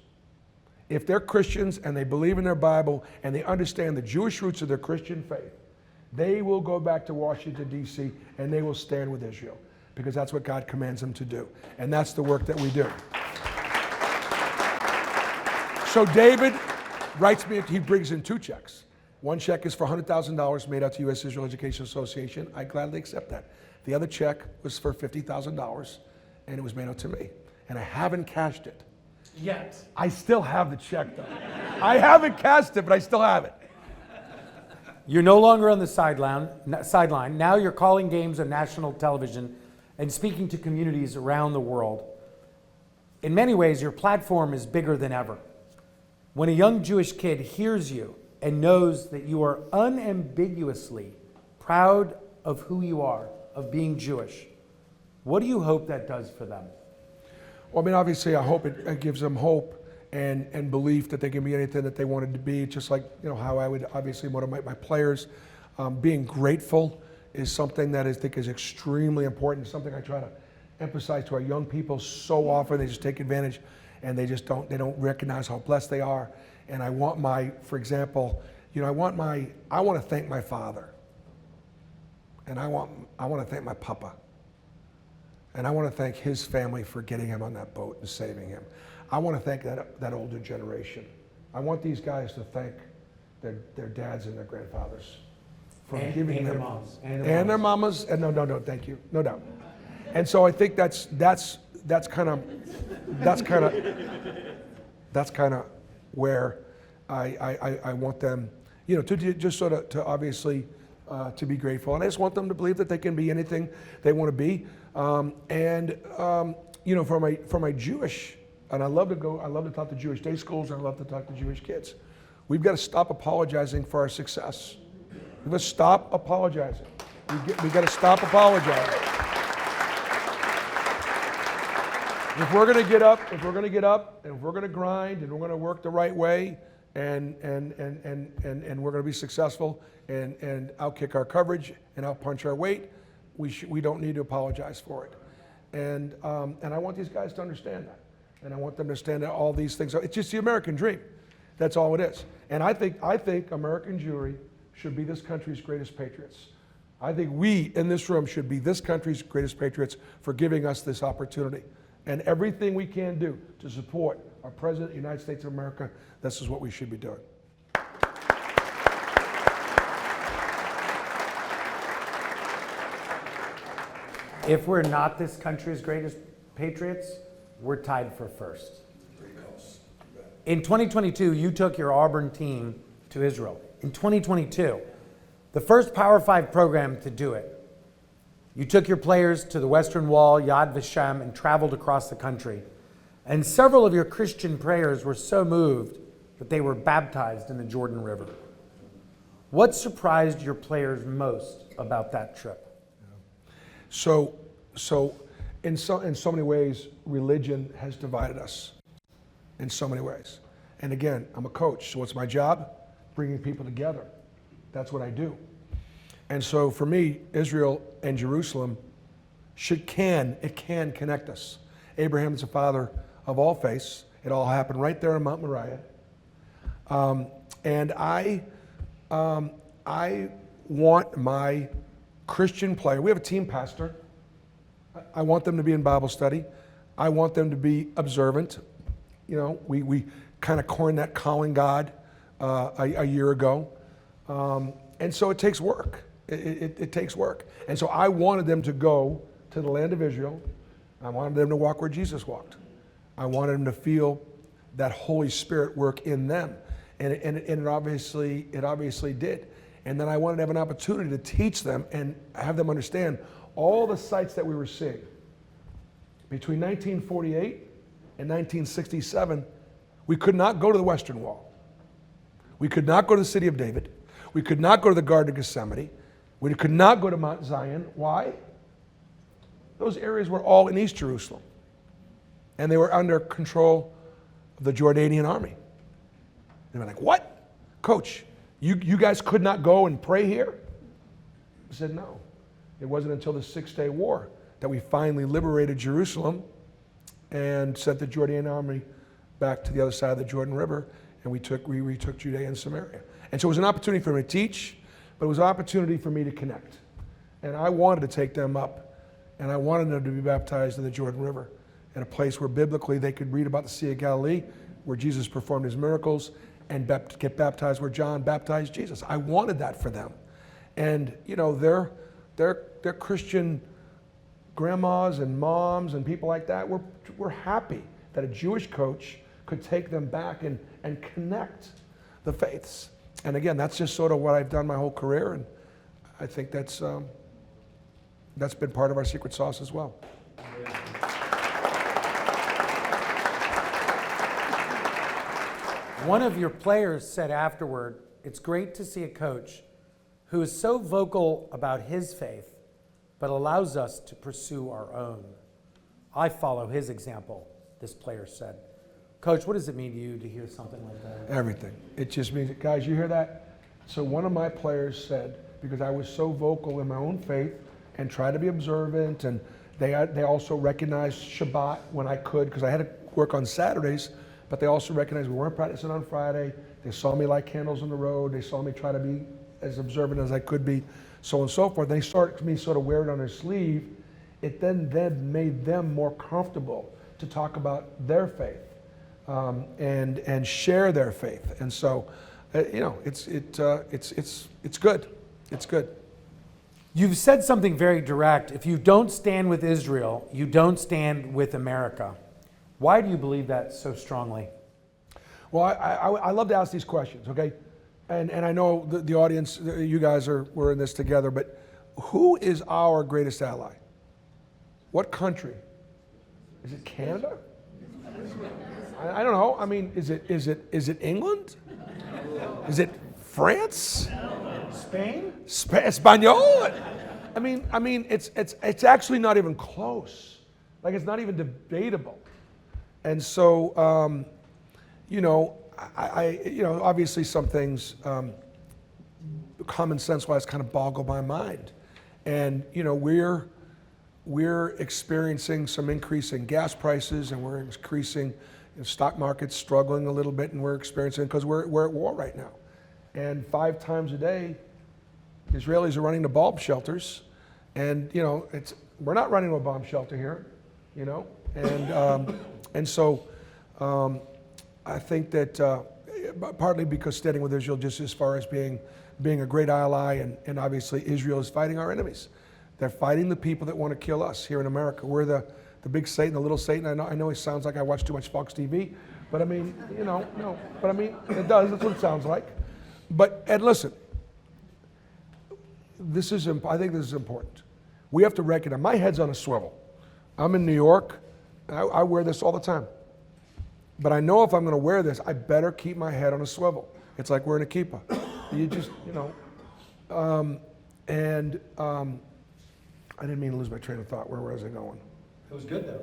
If they're Christians and they believe in their Bible and they understand the Jewish roots of their Christian faith, they will go back to Washington, D.C., and they will stand with Israel, because that's what God commands them to do. And that's the work that we do. So David writes me, he brings in 2 checks. One check is for $100,000 made out to U.S. Israel Education Association. I gladly accept that. The other check was for $50,000, and it was made out to me. And I haven't cashed it. Yet. I still have the check, though. I haven't cashed it, but I still have it. You're no longer on the sideline. Now you're calling games on national television and speaking to communities around the world. In many ways, your platform is bigger than ever. When a young Jewish kid hears you and knows that you are unambiguously proud of who you are, of being Jewish, what do you hope that does for them? Well, I mean, obviously, I hope it gives them hope and belief that they can be anything that they wanted to be, just like, you know, how I would obviously motivate my players. Being grateful is something that I think is extremely important, something I try to emphasize to our young people so often. They just take advantage and they don't recognize how blessed they are. And I want for example, you know, I want to thank my father. And I want to thank my papa. And I want to thank his family for getting him on that boat and saving him. I want to thank that older generation. I want these guys to thank their dads and their grandfathers for giving them, their moms. And their mamas. And no, thank you, no doubt. And so I think that's kind of where I want them, you know, to just sort of to obviously to be grateful. And I just want them to believe that they can be anything they want to be. You know, for my Jewish, and I love to talk to Jewish day schools, and I love to talk to Jewish kids. We've got to stop apologizing for our success. We've got to stop apologizing. We've got to stop apologizing. If we're going to get up, and if we're going to grind, and we're going to work the right way, and we're going to be successful, and outkick our coverage and outpunch our weight, we don't need to apologize for it. And I want these guys to understand that. And I want them to understand that all these things it's just the American dream. That's all it is. And I think American Jewry should be this country's greatest patriots. I think we in this room should be this country's greatest patriots for giving us this opportunity. And everything we can do to support our President of the United States of America, this is what we should be doing. If we're not this country's greatest patriots, we're tied for first. In 2022, you took your Auburn team to Israel. In 2022, the first Power 5 program to do it. You took your players to the Western Wall, Yad Vashem, and traveled across the country. And several of your Christian prayers were so moved that they were baptized in the Jordan River. What surprised your players most about that trip? So in so many ways, religion has divided us in so many ways. And again, I'm a coach, so what's my job? Bringing people together. That's what I do. And so for me, Israel and Jerusalem can connect us. Abraham is the father of all faiths. It all happened right there on Mount Moriah. And I want my Christian player, we have a team pastor. I want them to be in Bible study. I want them to be observant. You know, we kind of coined that calling God a year ago. And so it takes work. It takes work. And so I wanted them to go to the land of Israel. I wanted them to walk where Jesus walked. I wanted them to feel that Holy Spirit work in them. And it obviously did. And then I wanted to have an opportunity to teach them and have them understand all the sites that we were seeing. Between 1948 and 1967, we could not go to the Western Wall. We could not go to the City of David. We could not go to the Garden of Gethsemane. We could not go to Mount Zion. Why? Those areas were all in East Jerusalem. And they were under control of the Jordanian army. They were like, what? Coach, you guys could not go and pray here? I said, no. It wasn't until the 6-Day War that we finally liberated Jerusalem and sent the Jordanian army back to the other side of the Jordan River, and we retook Judea and Samaria. And so it was an opportunity for me to teach, but it was an opportunity for me to connect. And I wanted to take them up, and I wanted them to be baptized in the Jordan River, in a place where biblically they could read about the Sea of Galilee, where Jesus performed his miracles, and get baptized where John baptized Jesus. I wanted that for them. And, you know, they're Christian grandmas and moms and people like that. We're happy that a Jewish coach could take them back and connect the faiths. And again, that's just sort of what I've done my whole career, and I think that's been part of our secret sauce as well. One of your players said afterward, "It's great to see a coach who is so vocal about his faith, but allows us to pursue our own. I follow his example," this player said. Coach, what does it mean to you to hear something like that? Everything. It just means, guys, you hear that? So one of my players said, because I was so vocal in my own faith and tried to be observant, and they also recognized Shabbat when I could, because I had to work on Saturdays, but they also recognized we weren't practicing on Friday. They saw me light candles on the road. They saw me try to be as observant as I could be, so on and so forth. They started me sort of wear it on their sleeve. It then made them more comfortable to talk about their faith and share their faith. And so, you know, it's good. It's good. You've said something very direct. If you don't stand with Israel, you don't stand with America. Why do you believe that so strongly? Well, I love to ask these questions, okay? And I know the audience, you guys we're in this together, but who is our greatest ally? What country? Is it Canada? I don't know. I mean, is it England? Is it France? Spain? Espanol? I mean, it's actually not even close. Like, it's not even debatable. And so, you know, you know, obviously some things, common sense-wise, kind of boggle my mind. And you know, we're experiencing some increase in gas prices, and we're increasing, you know, stock market's struggling a little bit, and we're experiencing because we're at war right now. And 5 times a day, Israelis are running to bomb shelters, and you know, we're not running to a bomb shelter here, you know, and so. I think that partly because standing with Israel, just as far as being a great ally, and obviously Israel is fighting our enemies. They're fighting the people that want to kill us here in America. We're the big Satan, the little Satan. I know it sounds like I watch too much Fox TV, but I mean, you know, no. But I mean, it does. That's what it sounds like. But, and listen, I think this is important. We have to recognize, my head's on a swivel. I'm in New York. I wear this all the time. But I know if I'm going to wear this, I better keep my head on a swivel. It's like wearing a kippah. You just, you know. I didn't mean to lose my train of thought. Where was I going? It was good, though.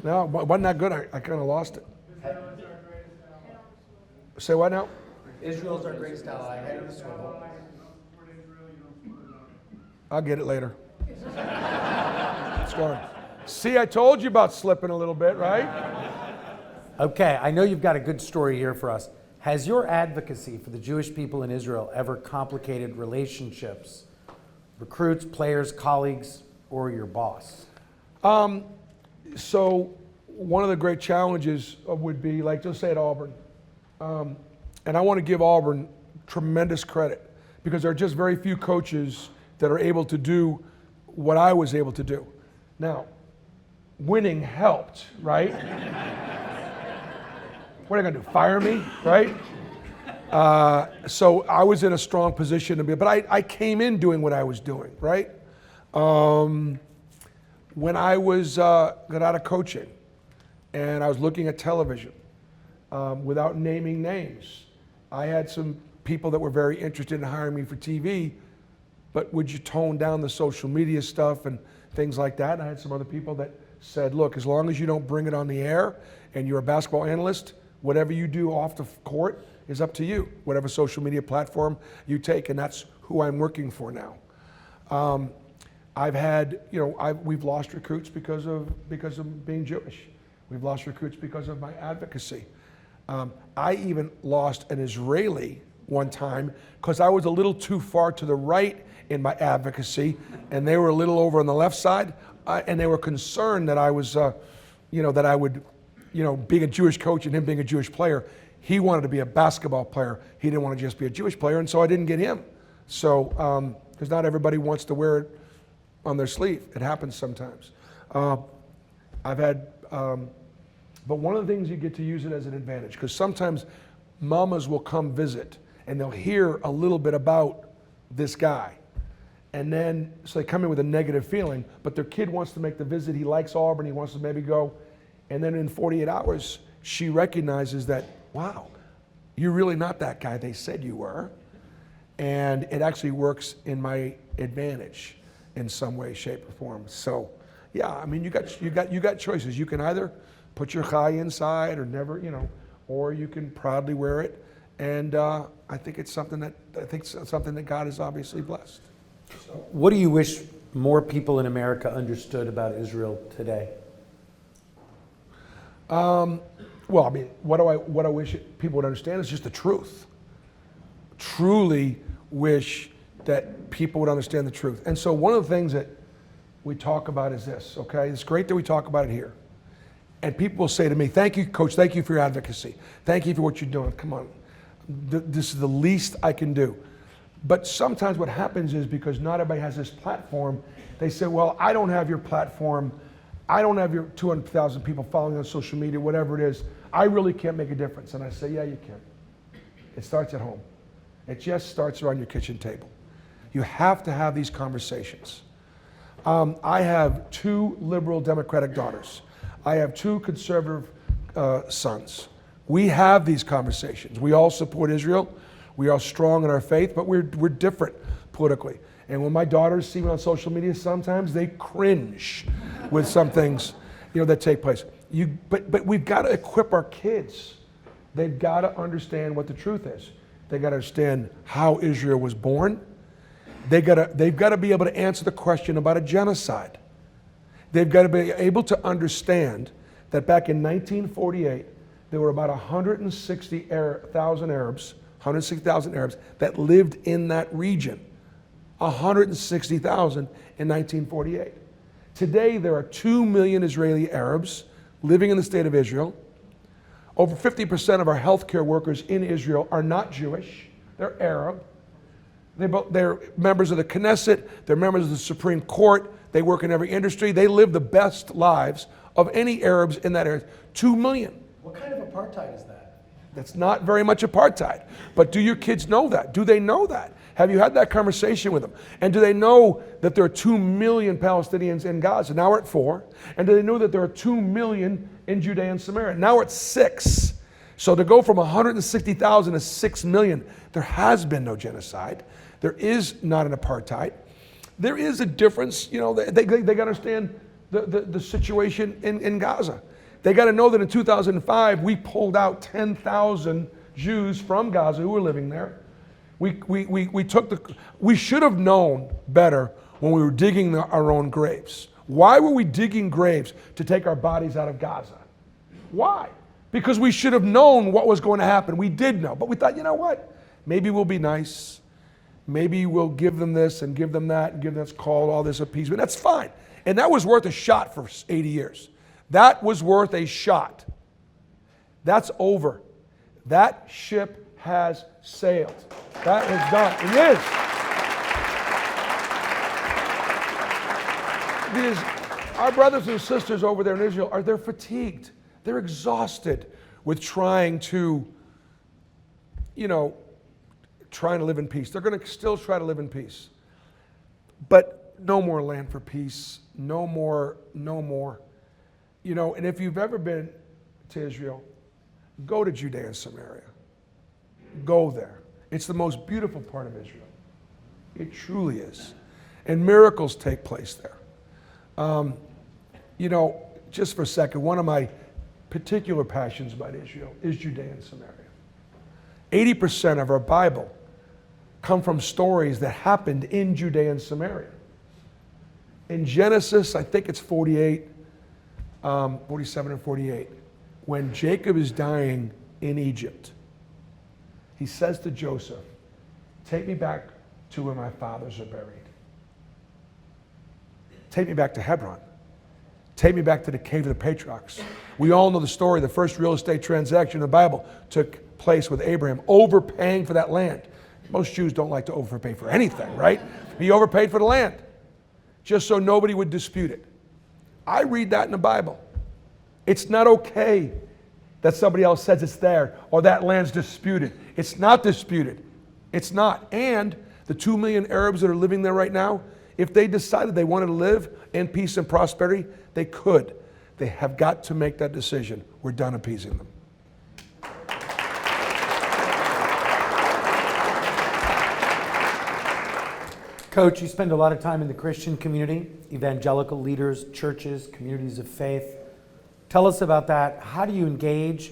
No, wasn't that good? I kind of lost it. Say what now? Israel's our greatest ally. Head on a swivel. I'll get it later. It's gone. See, I told you about slipping a little bit, right? Okay, I know you've got a good story here for us. Has your advocacy for the Jewish people in Israel ever complicated relationships, recruits, players, colleagues, or your boss? So one of the great challenges would be, like, just say at Auburn, and I want to give Auburn tremendous credit, because there are just very few coaches that are able to do what I was able to do. Now, winning helped, right? What are they going to do, fire me, right? So I was in a strong position to be, but I came in doing what I was doing, right? When I got out of coaching and I was looking at television, without naming names, I had some people that were very interested in hiring me for TV, but would you tone down the social media stuff and things like that? And I had some other people that said, look, as long as you don't bring it on the air and you're a basketball analyst, whatever you do off the court is up to you, whatever social media platform you take, and that's who I'm working for now. I've had, you know, we've lost recruits because of being Jewish. We've lost recruits because of my advocacy. I even lost an Israeli one time because I was a little too far to the right in my advocacy, and they were a little over on the left side, and they were concerned that I was, you know, that I would, you know, being a Jewish coach and him being a Jewish player, He wanted to be a basketball player. He didn't want to just be a Jewish player, and so I didn't get him. So, because not everybody wants to wear it on their sleeve. It happens sometimes. I've had, but one of the things you get to use it as an advantage, because sometimes mamas will come visit and they'll hear a little bit about this guy. And then, so they come in with a negative feeling, but their kid wants to make the visit. He likes Auburn. He wants to maybe go. And then in 48 hours, she recognizes that, wow, you're really not that guy they said you were. And it actually works in my advantage in some way, shape, or form. So, yeah, I mean, you got choices. You can either put your chai inside or never, you know, or you can proudly wear it. And I think it's something that God has obviously blessed. So. What do you wish more people in America understood about Israel today? Well, I mean, what I wish people would understand is just the truth. Truly wish that people would understand the truth. And so one of the things that we talk about is this, okay? It's great that we talk about it here. And people will say to me, thank you, Coach, thank you for your advocacy. Thank you for what you're doing. Come on. This is the least I can do. But sometimes what happens is because not everybody has this platform, they say, well, I don't have your platform. I don't have your 200,000 people following on social media, whatever it is. I really can't make a difference. And I say, yeah, you can. It starts at home. It just starts around your kitchen table. You have to have these conversations. I have 2 liberal Democratic daughters. I have 2 conservative sons. We have these conversations. We all support Israel. We are strong in our faith, but we're different politically. And when my daughters see me on social media, sometimes they cringe with some things, that take place. But we've got to equip our kids. They've got to understand what the truth is. They've got to understand how Israel was born. They've got to be able to answer the question about a genocide. They've got to be able to understand that back in 1948, there were about 160,000 Arabs that lived in that region. 160,000 in 1948. Today, there are 2 million Israeli Arabs living in the state of Israel. Over 50% of our healthcare workers in Israel are not Jewish. They're Arab. They're members of the Knesset. They're members of the Supreme Court. They work in every industry. They live the best lives of any Arabs in that area. 2 million. What kind of apartheid is that? That's not very much apartheid. But do your kids know that? Do they know that? Have you had that conversation with them? And do they know that there are 2 million Palestinians in Gaza? Now we're at 4. And do they know that there are 2 million in Judea and Samaria? Now we're at 6. So to go from 160,000 to 6 million, there has been no genocide. There is not an apartheid. There is a difference. They got to understand the situation in Gaza. They got to know that in 2005, we pulled out 10,000 Jews from Gaza who were living there. We should have known better when we were digging our own graves. Why were we digging graves to take our bodies out of Gaza? Why? Because we should have known what was going to happen. We did know, but we thought, you know what? Maybe we'll be nice. Maybe we'll give them this and give them that and give them this call, all this appeasement. That's fine. And that was worth a shot for 80 years. That was worth a shot. That's over. That ship has sailed. That is done. It is. Our brothers and sisters over there in Israel, they're fatigued. They're exhausted with trying to live in peace. They're going to still try to live in peace. But no more land for peace. No more. And if you've ever been to Israel, go to Judea and Samaria. Go there. It's the most beautiful part of Israel. It truly is. And miracles take place there. Just for a second, one of my particular passions about Israel is Judea and Samaria. 80% of our Bible come from stories that happened in Judea and Samaria. In Genesis, I think it's 47 and 48, when Jacob is dying in Egypt, he says to Joseph, take me back to where my fathers are buried. Take me back to Hebron. Take me back to the cave of the patriarchs. We all know the story. The first real estate transaction in the Bible took place with Abraham, overpaying for that land. Most Jews don't like to overpay for anything, right? He overpaid for the land just so nobody would dispute it. I read that in the Bible. It's not okay that somebody else says it's there or that land's disputed. It's not disputed. It's not. And the 2 million Arabs that are living there right now, if they decided they wanted to live in peace and prosperity, they could. They have got to make that decision. We're done appeasing them. Coach, you spend a lot of time in the Christian community, evangelical leaders, churches, communities of faith. Tell us about that. How do you engage?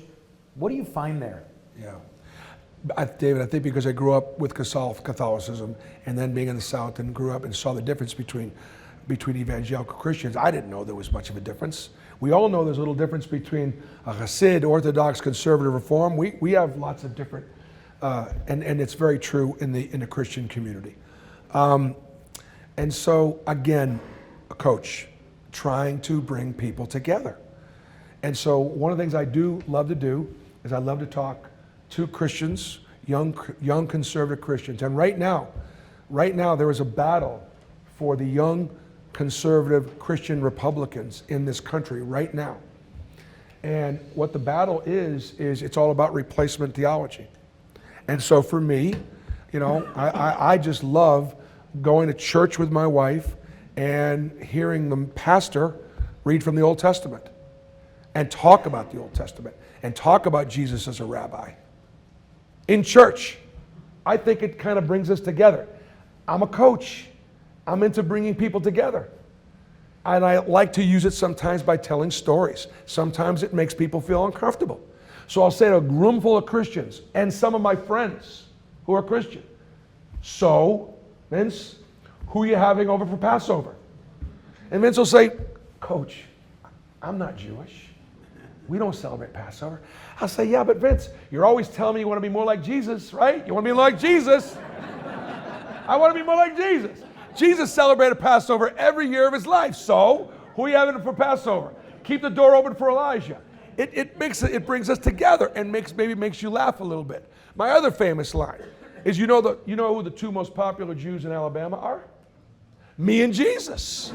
What do you find there? Yeah. David, I think because I grew up with Catholicism and then being in the South and grew up and saw the difference between evangelical Christians, I didn't know there was much of a difference. We all know there's a little difference between a Hasid, Orthodox, Conservative, Reform. We have lots of different, and it's very true in the Christian community. And so, again, a coach, trying to bring people together. And so one of the things I do love to do is I love to talk to Christians, young conservative Christians. And right now there is a battle for the young conservative Christian Republicans in this country right now. And what the battle is it's all about replacement theology. And so for me, I just love going to church with my wife and hearing the pastor read from the Old Testament and talk about the Old Testament and talk about Jesus as a rabbi. In church, I think it kind of brings us together. I'm a coach. I'm into bringing people together. And I like to use it sometimes by telling stories. Sometimes it makes people feel uncomfortable. So I'll say to a room full of Christians and some of my friends who are Christian, so, Vince, who are you having over for Passover? And Vince will say, Coach, I'm not Jewish. We don't celebrate Passover. I'll say, yeah, but Vince, you're always telling me you want to be more like Jesus, right? You want to be like Jesus. I want to be more like Jesus. Jesus celebrated Passover every year of his life. So, who are you having for Passover? Keep the door open for Elijah. It brings us together and maybe makes you laugh a little bit. My other famous line is, you know who the two most popular Jews in Alabama are? Me and Jesus.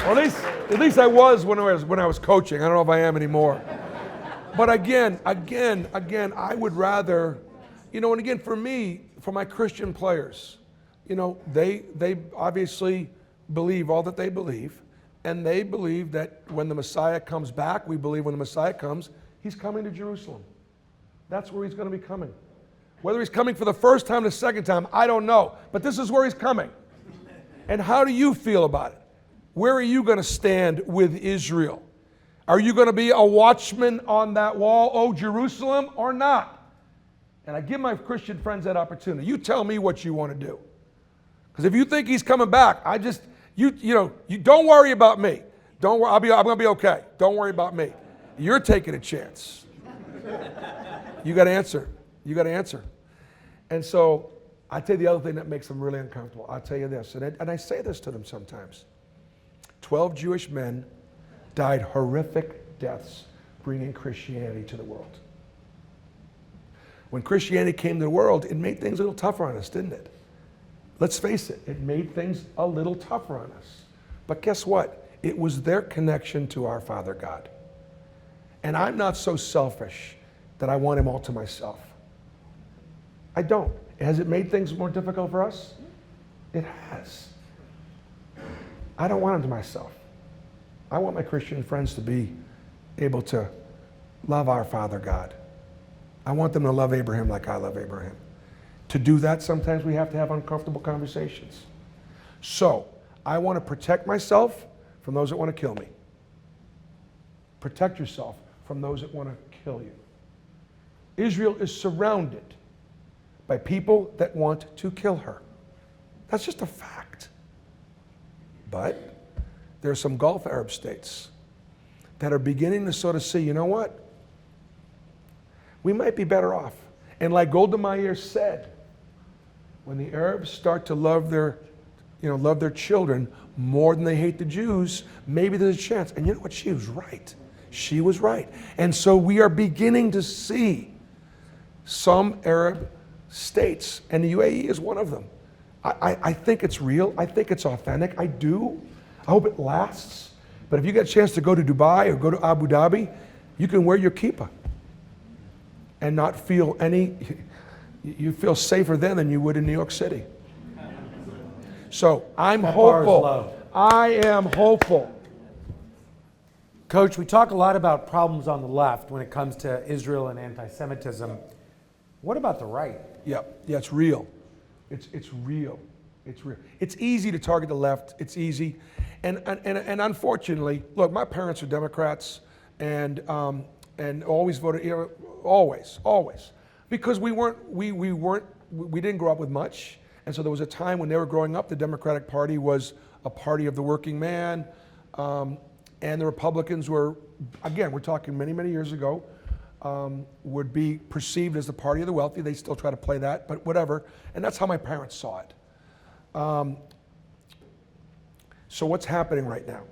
Well, at least I was when I was coaching. I don't know if I am anymore. But again, I would rather, and again, for me, for my Christian players, they obviously believe all that they believe, and they believe that when the Messiah comes back, we believe when the Messiah comes, he's coming to Jerusalem. That's where he's going to be coming. Whether he's coming for the first time or the second time, I don't know. But this is where he's coming. And how do you feel about it? Where are you going to stand with Israel? Are you going to be a watchman on that wall, oh Jerusalem, or not? And I give my Christian friends that opportunity. You tell me what you want to do. Because if you think he's coming back, you don't worry about me. Don't worry, I'm going to be okay. Don't worry about me. You're taking a chance. You got to answer. You got to answer. And so I tell you the other thing that makes them really uncomfortable. I'll tell you this, and I say this to them sometimes. 12 Jewish men died horrific deaths bringing Christianity to the world. When Christianity came to the world, it made things a little tougher on us, didn't it? Let's face it, it made things a little tougher on us. But guess what? It was their connection to our Father God. And I'm not so selfish that I want him all to myself. I don't. Has it made things more difficult for us? It has. I don't want him to myself. I want my Christian friends to be able to love our Father God. I want them to love Abraham like I love Abraham. To do that, sometimes we have to have uncomfortable conversations. So, I want to protect myself from those that want to kill me. Protect yourself from those that want to kill you. Israel is surrounded by people that want to kill her. That's just a fact. But there are some Gulf Arab states that are beginning to sort of see, you know what? We might be better off. And like Golda Meir said, when the Arabs start to love their love their children more than they hate the Jews, maybe there's a chance. And you know what? She was right. She was right. And so we are beginning to see some Arab states, and the UAE is one of them. I think it's real. I think it's authentic. I do. I hope it lasts. But if you get a chance to go to Dubai or go to Abu Dhabi, you can wear your kippah and not feel you feel safer then than you would in New York City. So I'm That bar is hopeful. low. I am hopeful. Coach, we talk a lot about problems on the left when it comes to Israel and anti-Semitism. What about the right? Yeah, it's real. It's real. It's real. It's easy to target the left. It's easy, and unfortunately, look, my parents are Democrats, and always voted, always, because we didn't grow up with much, and so there was a time when they were growing up, the Democratic Party was a party of the working man, and the Republicans were, again, we're talking many, many years ago, would be perceived as the party of the wealthy. They still try to play that, but whatever. And that's how my parents saw it. So what's happening right now?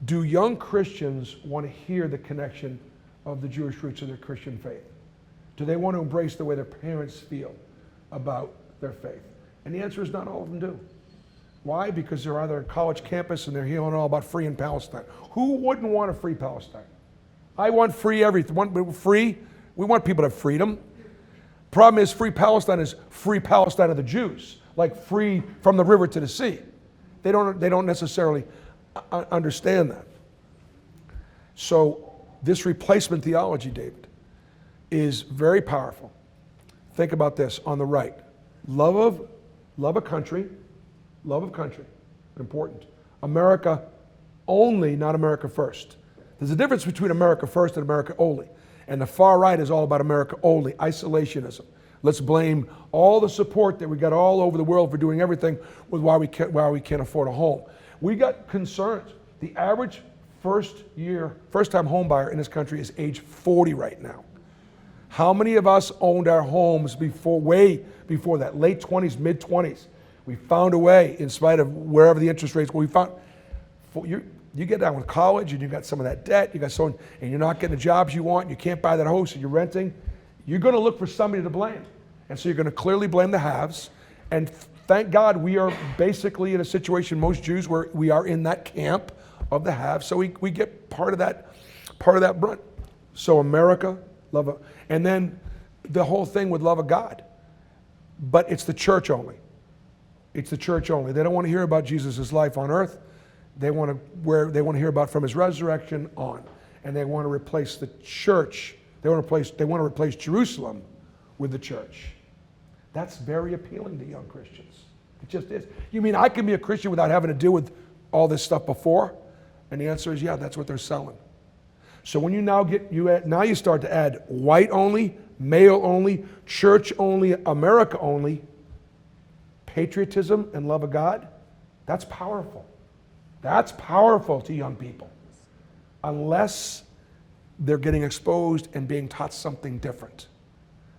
Do young Christians want to hear the connection of the Jewish roots of their Christian faith? Do they want to embrace the way their parents feel about their faith? And the answer is not all of them do. Why? Because they're either on college campus and they're hearing all about free in Palestine. Who wouldn't want a free Palestine? I want free everything. We want people to have freedom. Problem is, free Palestine is free Palestine of the Jews, like free from the river to the sea. They don't necessarily understand that. So this replacement theology, David, is very powerful. Think about this on the right. Love of country, important. America only, not America first. There's a difference between America first and America only. And the far right is all about America only, isolationism. Let's blame all the support that we got all over the world for doing everything with why we can't afford a home. We got concerns. The average first-time home buyer in this country is age 40 right now. How many of us owned our homes way before that, late 20s, mid 20s? We found a way, in spite of wherever the interest rates were. You get down with college and you got some of that debt, and you're not getting the jobs you want, you can't buy that house, and you're renting, you're going to look for somebody to blame. And so you're going to clearly blame the haves. And thank God we are basically in a situation, most Jews, where we are in that camp of the haves, so we get part of that brunt. So America, and then the whole thing with love of God. But it's the church only. It's the church only. They don't want to hear about Jesus' life on earth. They want to hear about from his resurrection on, and they want to replace the church. They want to replace Jerusalem with the church. That's very appealing to young Christians. It just is. You mean I can be a Christian without having to deal with all this stuff before? And the answer is yeah. That's what they're selling. So when you now you start to add white only, male only, church only, America only, patriotism and love of God. That's powerful. That's powerful to young people, unless they're getting exposed and being taught something different.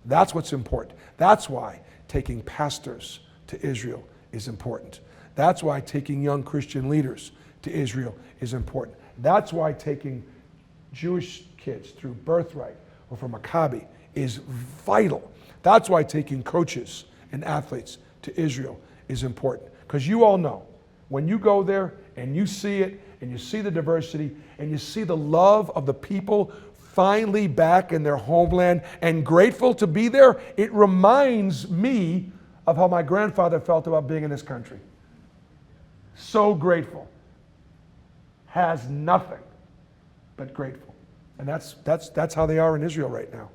That's what's important. That's why taking pastors to Israel is important. That's why taking young Christian leaders to Israel is important. That's why taking Jewish kids through Birthright or from Maccabi is vital. That's why taking coaches and athletes to Israel is important. Because you all know, when you go there and you see it, and you see the diversity, and you see the love of the people finally back in their homeland and grateful to be there, it reminds me of how my grandfather felt about being in this country. So grateful. Has nothing but grateful. And that's how they are in Israel right now.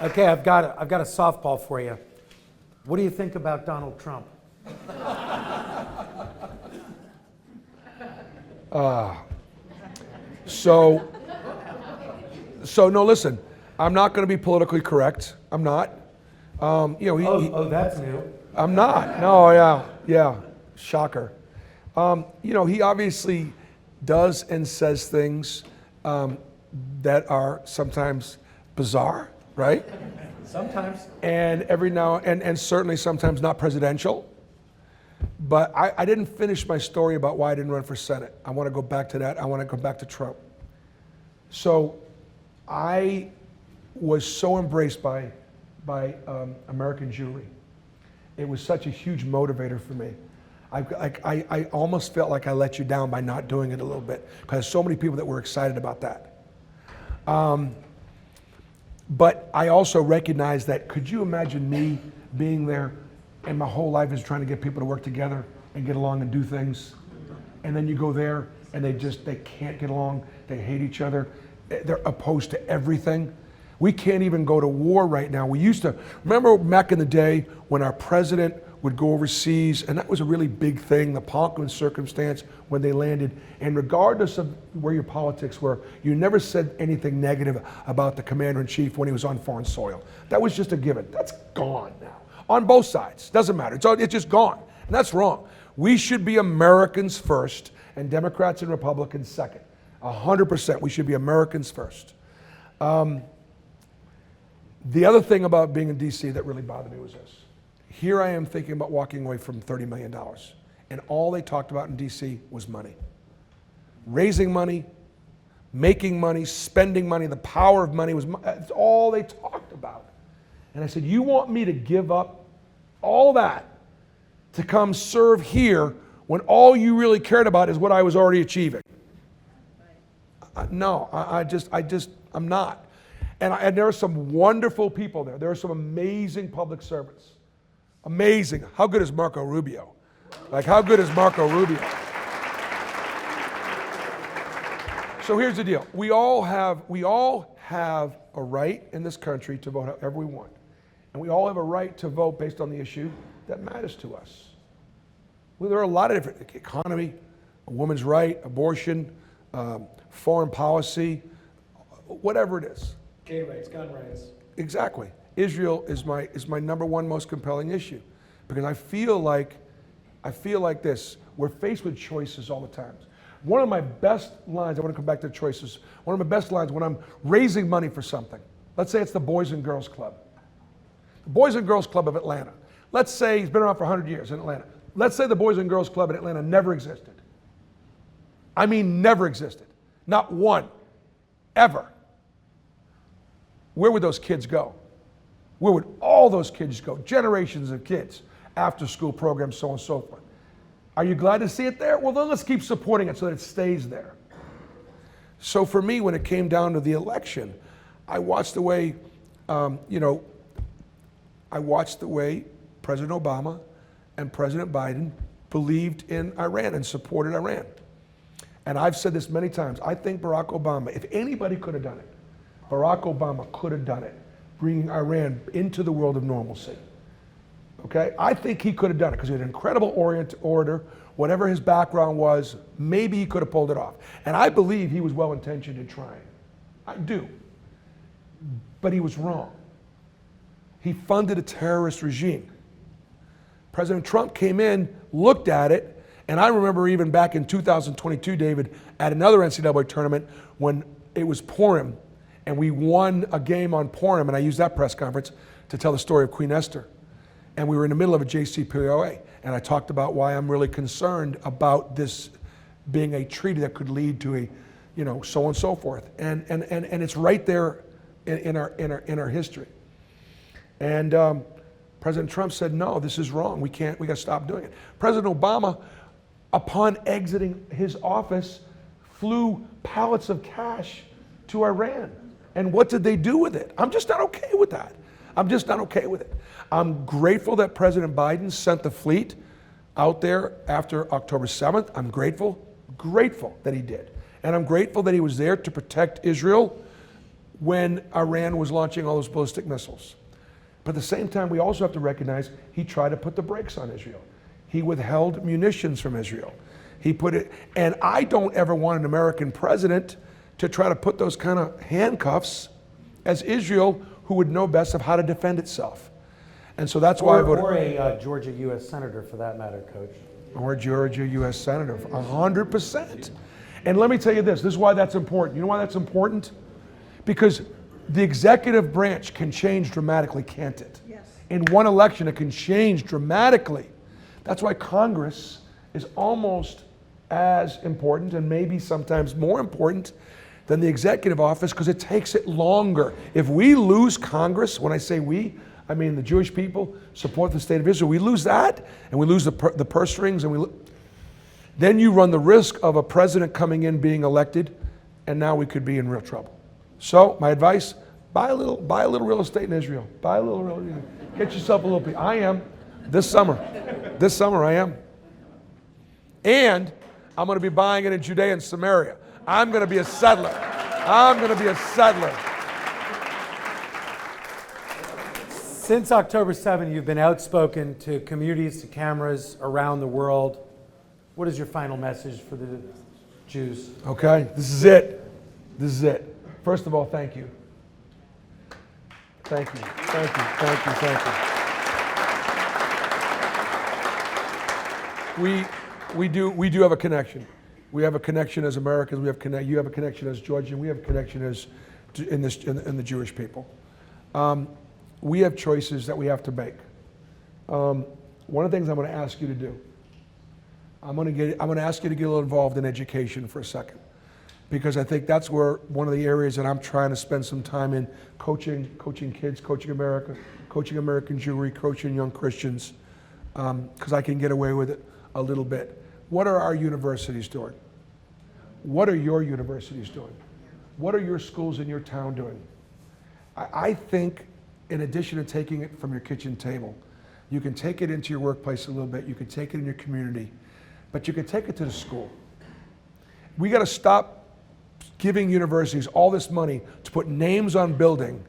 Okay, I've got a softball for you. What do you think about Donald Trump? So no, listen, I'm not going to be politically correct. I'm not. That's new. I'm not. No, yeah. Shocker. He obviously does and says things that are sometimes bizarre, right? Sometimes. And every now and certainly sometimes not presidential. But I didn't finish my story about why I didn't run for Senate. I want to go back to that. I want to go back to Trump. So I was so embraced by American Jewelry. It was such a huge motivator for me. I almost felt like I let you down by not doing it a little bit, because so many people that were excited about that. But I also recognized that, could you imagine me being there and my whole life is trying to get people to work together and get along and do things, and then you go there and they can't get along, they hate each other, they're opposed to everything. We can't even go to war right now. We used to, remember back in the day when our president would go overseas, and that was a really big thing, the pomp and circumstance when they landed, and regardless of where your politics were, you never said anything negative about the commander-in-chief when he was on foreign soil. That was just a given. That's gone now. On both sides, doesn't matter, it's just gone, and that's wrong. We should be Americans first, and Democrats and Republicans second. 100%, we should be Americans first. The other thing about being in DC that really bothered me was this. Here I am thinking about walking away from $30 million, and all they talked about in DC was money. Raising money, making money, spending money, the power of money, that's all they talked about. And I said, you want me to give up all that to come serve here when all you really cared about is what I was already achieving? No, I'm not. And there are some wonderful people there. There are some amazing public servants. Amazing. How good is Marco Rubio? Like, how good is Marco Rubio? So here's the deal. We all have a right in this country to vote however we want. And we all have a right to vote based on the issue that matters to us. Well, there are a lot of different, economy, a woman's right, abortion, foreign policy, whatever it is. Gay rights, gun rights. Exactly. Israel is my number one most compelling issue, because I feel like this. We're faced with choices all the time. One of my best lines, I want to come back to choices. One of my best lines when I'm raising money for something. Let's say it's the Boys and Girls Club. The Boys and Girls Club of Atlanta. Let's say he's been around for 100 years in Atlanta. Let's say the Boys and Girls Club in Atlanta never existed. I mean, never existed. Not one. Ever. Where would those kids go? Where would all those kids go? Generations of kids, after school programs, so on and so forth. Are you glad to see it there? Well, then let's keep supporting it so that it stays there. So for me, when it came down to the election, I watched the way, President Obama and President Biden believed in Iran and supported Iran. And I've said this many times. I think Barack Obama, if anybody could have done it, Barack Obama could have done it, bringing Iran into the world of normalcy. Okay? I think he could have done it because he had an incredible orator. Whatever his background was, maybe he could have pulled it off. And I believe he was well-intentioned in trying. I do. But he was wrong. He funded a terrorist regime. President Trump came in, looked at it, and I remember even back in 2022, David, at another NCAA tournament when it was Purim, and we won a game on Purim, and I used that press conference to tell the story of Queen Esther. And we were in the middle of a JCPOA, and I talked about why I'm really concerned about this being a treaty that could lead to a, so on and so forth. And it's right there in our history. And President Trump said, no, this is wrong. We got to stop doing it. President Obama, upon exiting his office, flew pallets of cash to Iran. And what did they do with it? I'm just not okay with that. I'm just not okay with it. I'm grateful that President Biden sent the fleet out there after October 7th. I'm grateful that he did. And I'm grateful that he was there to protect Israel when Iran was launching all those ballistic missiles. But at the same time, we also have to recognize he tried to put the brakes on Israel. He withheld munitions from Israel. And I don't ever want an American president to try to put those kind of handcuffs as Israel, who would know best of how to defend itself. And so that's why I voted. Or a Georgia U.S. Senator, for that matter, Coach. Or a Georgia U.S. Senator, 100%. And let me tell you this is why that's important. You know why that's important? Because the executive branch can change dramatically, can't it? Yes. In one election, it can change dramatically. That's why Congress is almost as important, and maybe sometimes more important, than the executive office, because it takes it longer. If we lose Congress, when I say we, I mean the Jewish people support the state of Israel, we lose that, and we lose the purse strings, and then you run the risk of a president coming in, being elected, and now we could be in real trouble. So my advice, buy a little real estate in Israel. Buy a little real estate. Get yourself a little, I am, this summer I am. And I'm going to be buying it in Judea and Samaria. I'm going to be a settler. Since October 7, you've been outspoken to communities, to cameras around the world. What is your final message for the Jews? Okay, this is it. First of all, thank you. Thank you. We do have a connection. We have a connection as Americans. You have a connection as Georgian. We have a connection as in the Jewish people. We have choices that we have to make. One of the things I'm going to ask you to do, I'm going to ask you to get a little involved in education for a second, because I think that's where one of the areas that I'm trying to spend some time in, coaching kids, coaching America, coaching American Jewry, coaching young Christians, because I can get away with it a little bit. What are our universities doing? What are your universities doing? What are your schools in your town doing? I think, in addition to taking it from your kitchen table, you can take it into your workplace a little bit, you can take it in your community, but you can take it to the school. We got to stop giving universities all this money to put names on building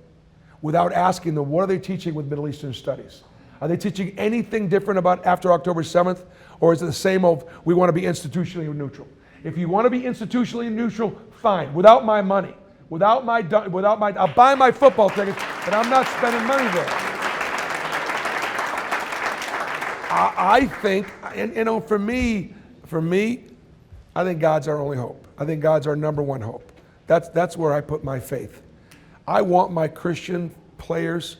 without asking them, what are they teaching with Middle Eastern studies? Are they teaching anything different about after October 7th? Or is it the same of, we want to be institutionally neutral? If you want to be institutionally neutral, fine, without my money. I'll buy my football tickets, but I'm not spending money there. I think, and for me, I think God's our only hope. I think God's our number one hope. That's where I put my faith. I want my Christian players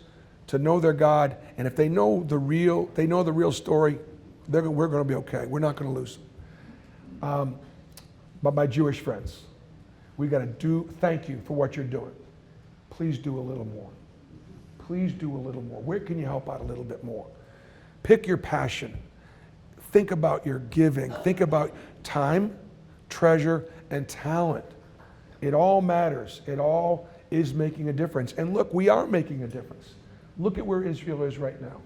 to know their God, and if they know the real story, we're going to be okay. We're not going to lose them. But my Jewish friends, we got to thank you for what you're doing. Please do a little more. Please do a little more. Where can you help out a little bit more? Pick your passion. Think about your giving. Think about time, treasure, and talent. It all matters. It all is making a difference. And look, we are making a difference. Look at where Israel is right now.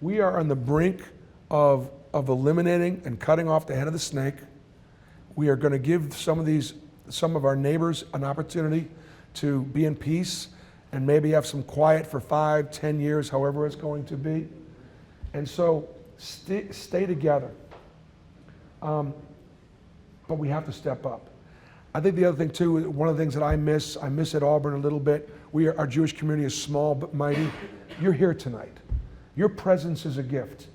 We are on the brink of eliminating and cutting off the head of the snake. We are going to give some of our neighbors an opportunity to be in peace and maybe have some quiet for 5, 10 years, however it's going to be. And so stay together. But we have to step up. I think the other thing too, one of the things that I miss at Auburn a little bit, our Jewish community is small but mighty. You're here tonight. Your presence is a gift.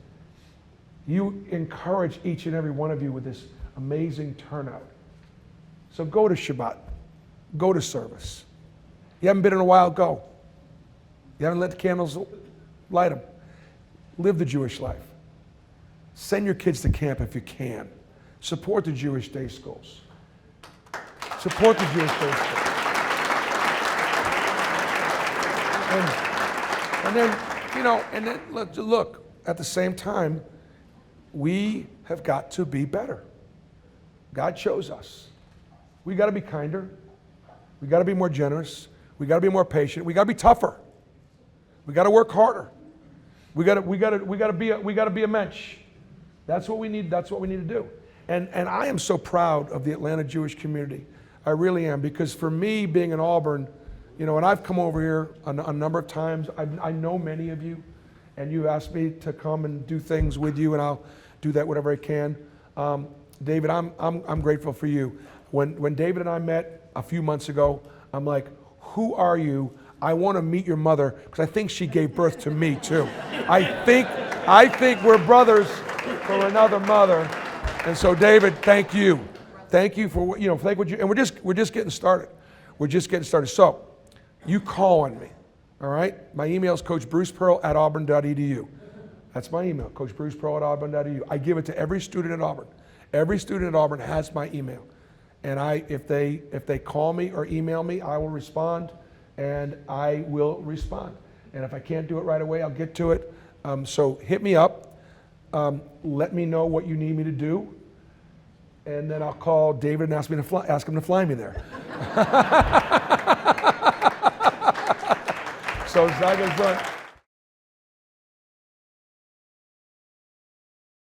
You encourage each and every one of you with this amazing turnout. So go to Shabbat. Go to service. You haven't been in a while, go. You haven't lit the candles, light them. Live the Jewish life. Send your kids to camp if you can. Support the Jewish day schools. Support the Jewish day schools. And then look, at the same time, we have got to be better. God chose us. We got to be kinder. We got to be more generous. We got to be more patient. We got to be tougher. We got to work harder. We got to be a mensch. That's what we need. That's what we need to do. And I am so proud of the Atlanta Jewish community. I really am, because for me, being in Auburn, and I've come over here a number of times. I know many of you, and you asked me to come and do things with you, and I'll do that whatever I can. David, I'm grateful for you. When David and I met a few months ago, I'm like, who are you? I want to meet your mother, because I think she gave birth to me too. I think we're brothers from another mother. And so, David, thank you. Thank you for thank what you. And we're just getting started. We're just getting started. So, you call on me, all right? My email is coachbrucepearl@auburn.edu. That's my email, coachbrucepearl@auburn.edu. I give it to every student at Auburn. Every student at Auburn has my email. And if they call me or email me, I will respond, and I will respond. And if I can't do it right away, I'll get to it. So hit me up. Let me know what you need me to do, and then I'll call David and ask him to fly me there. So Zalik,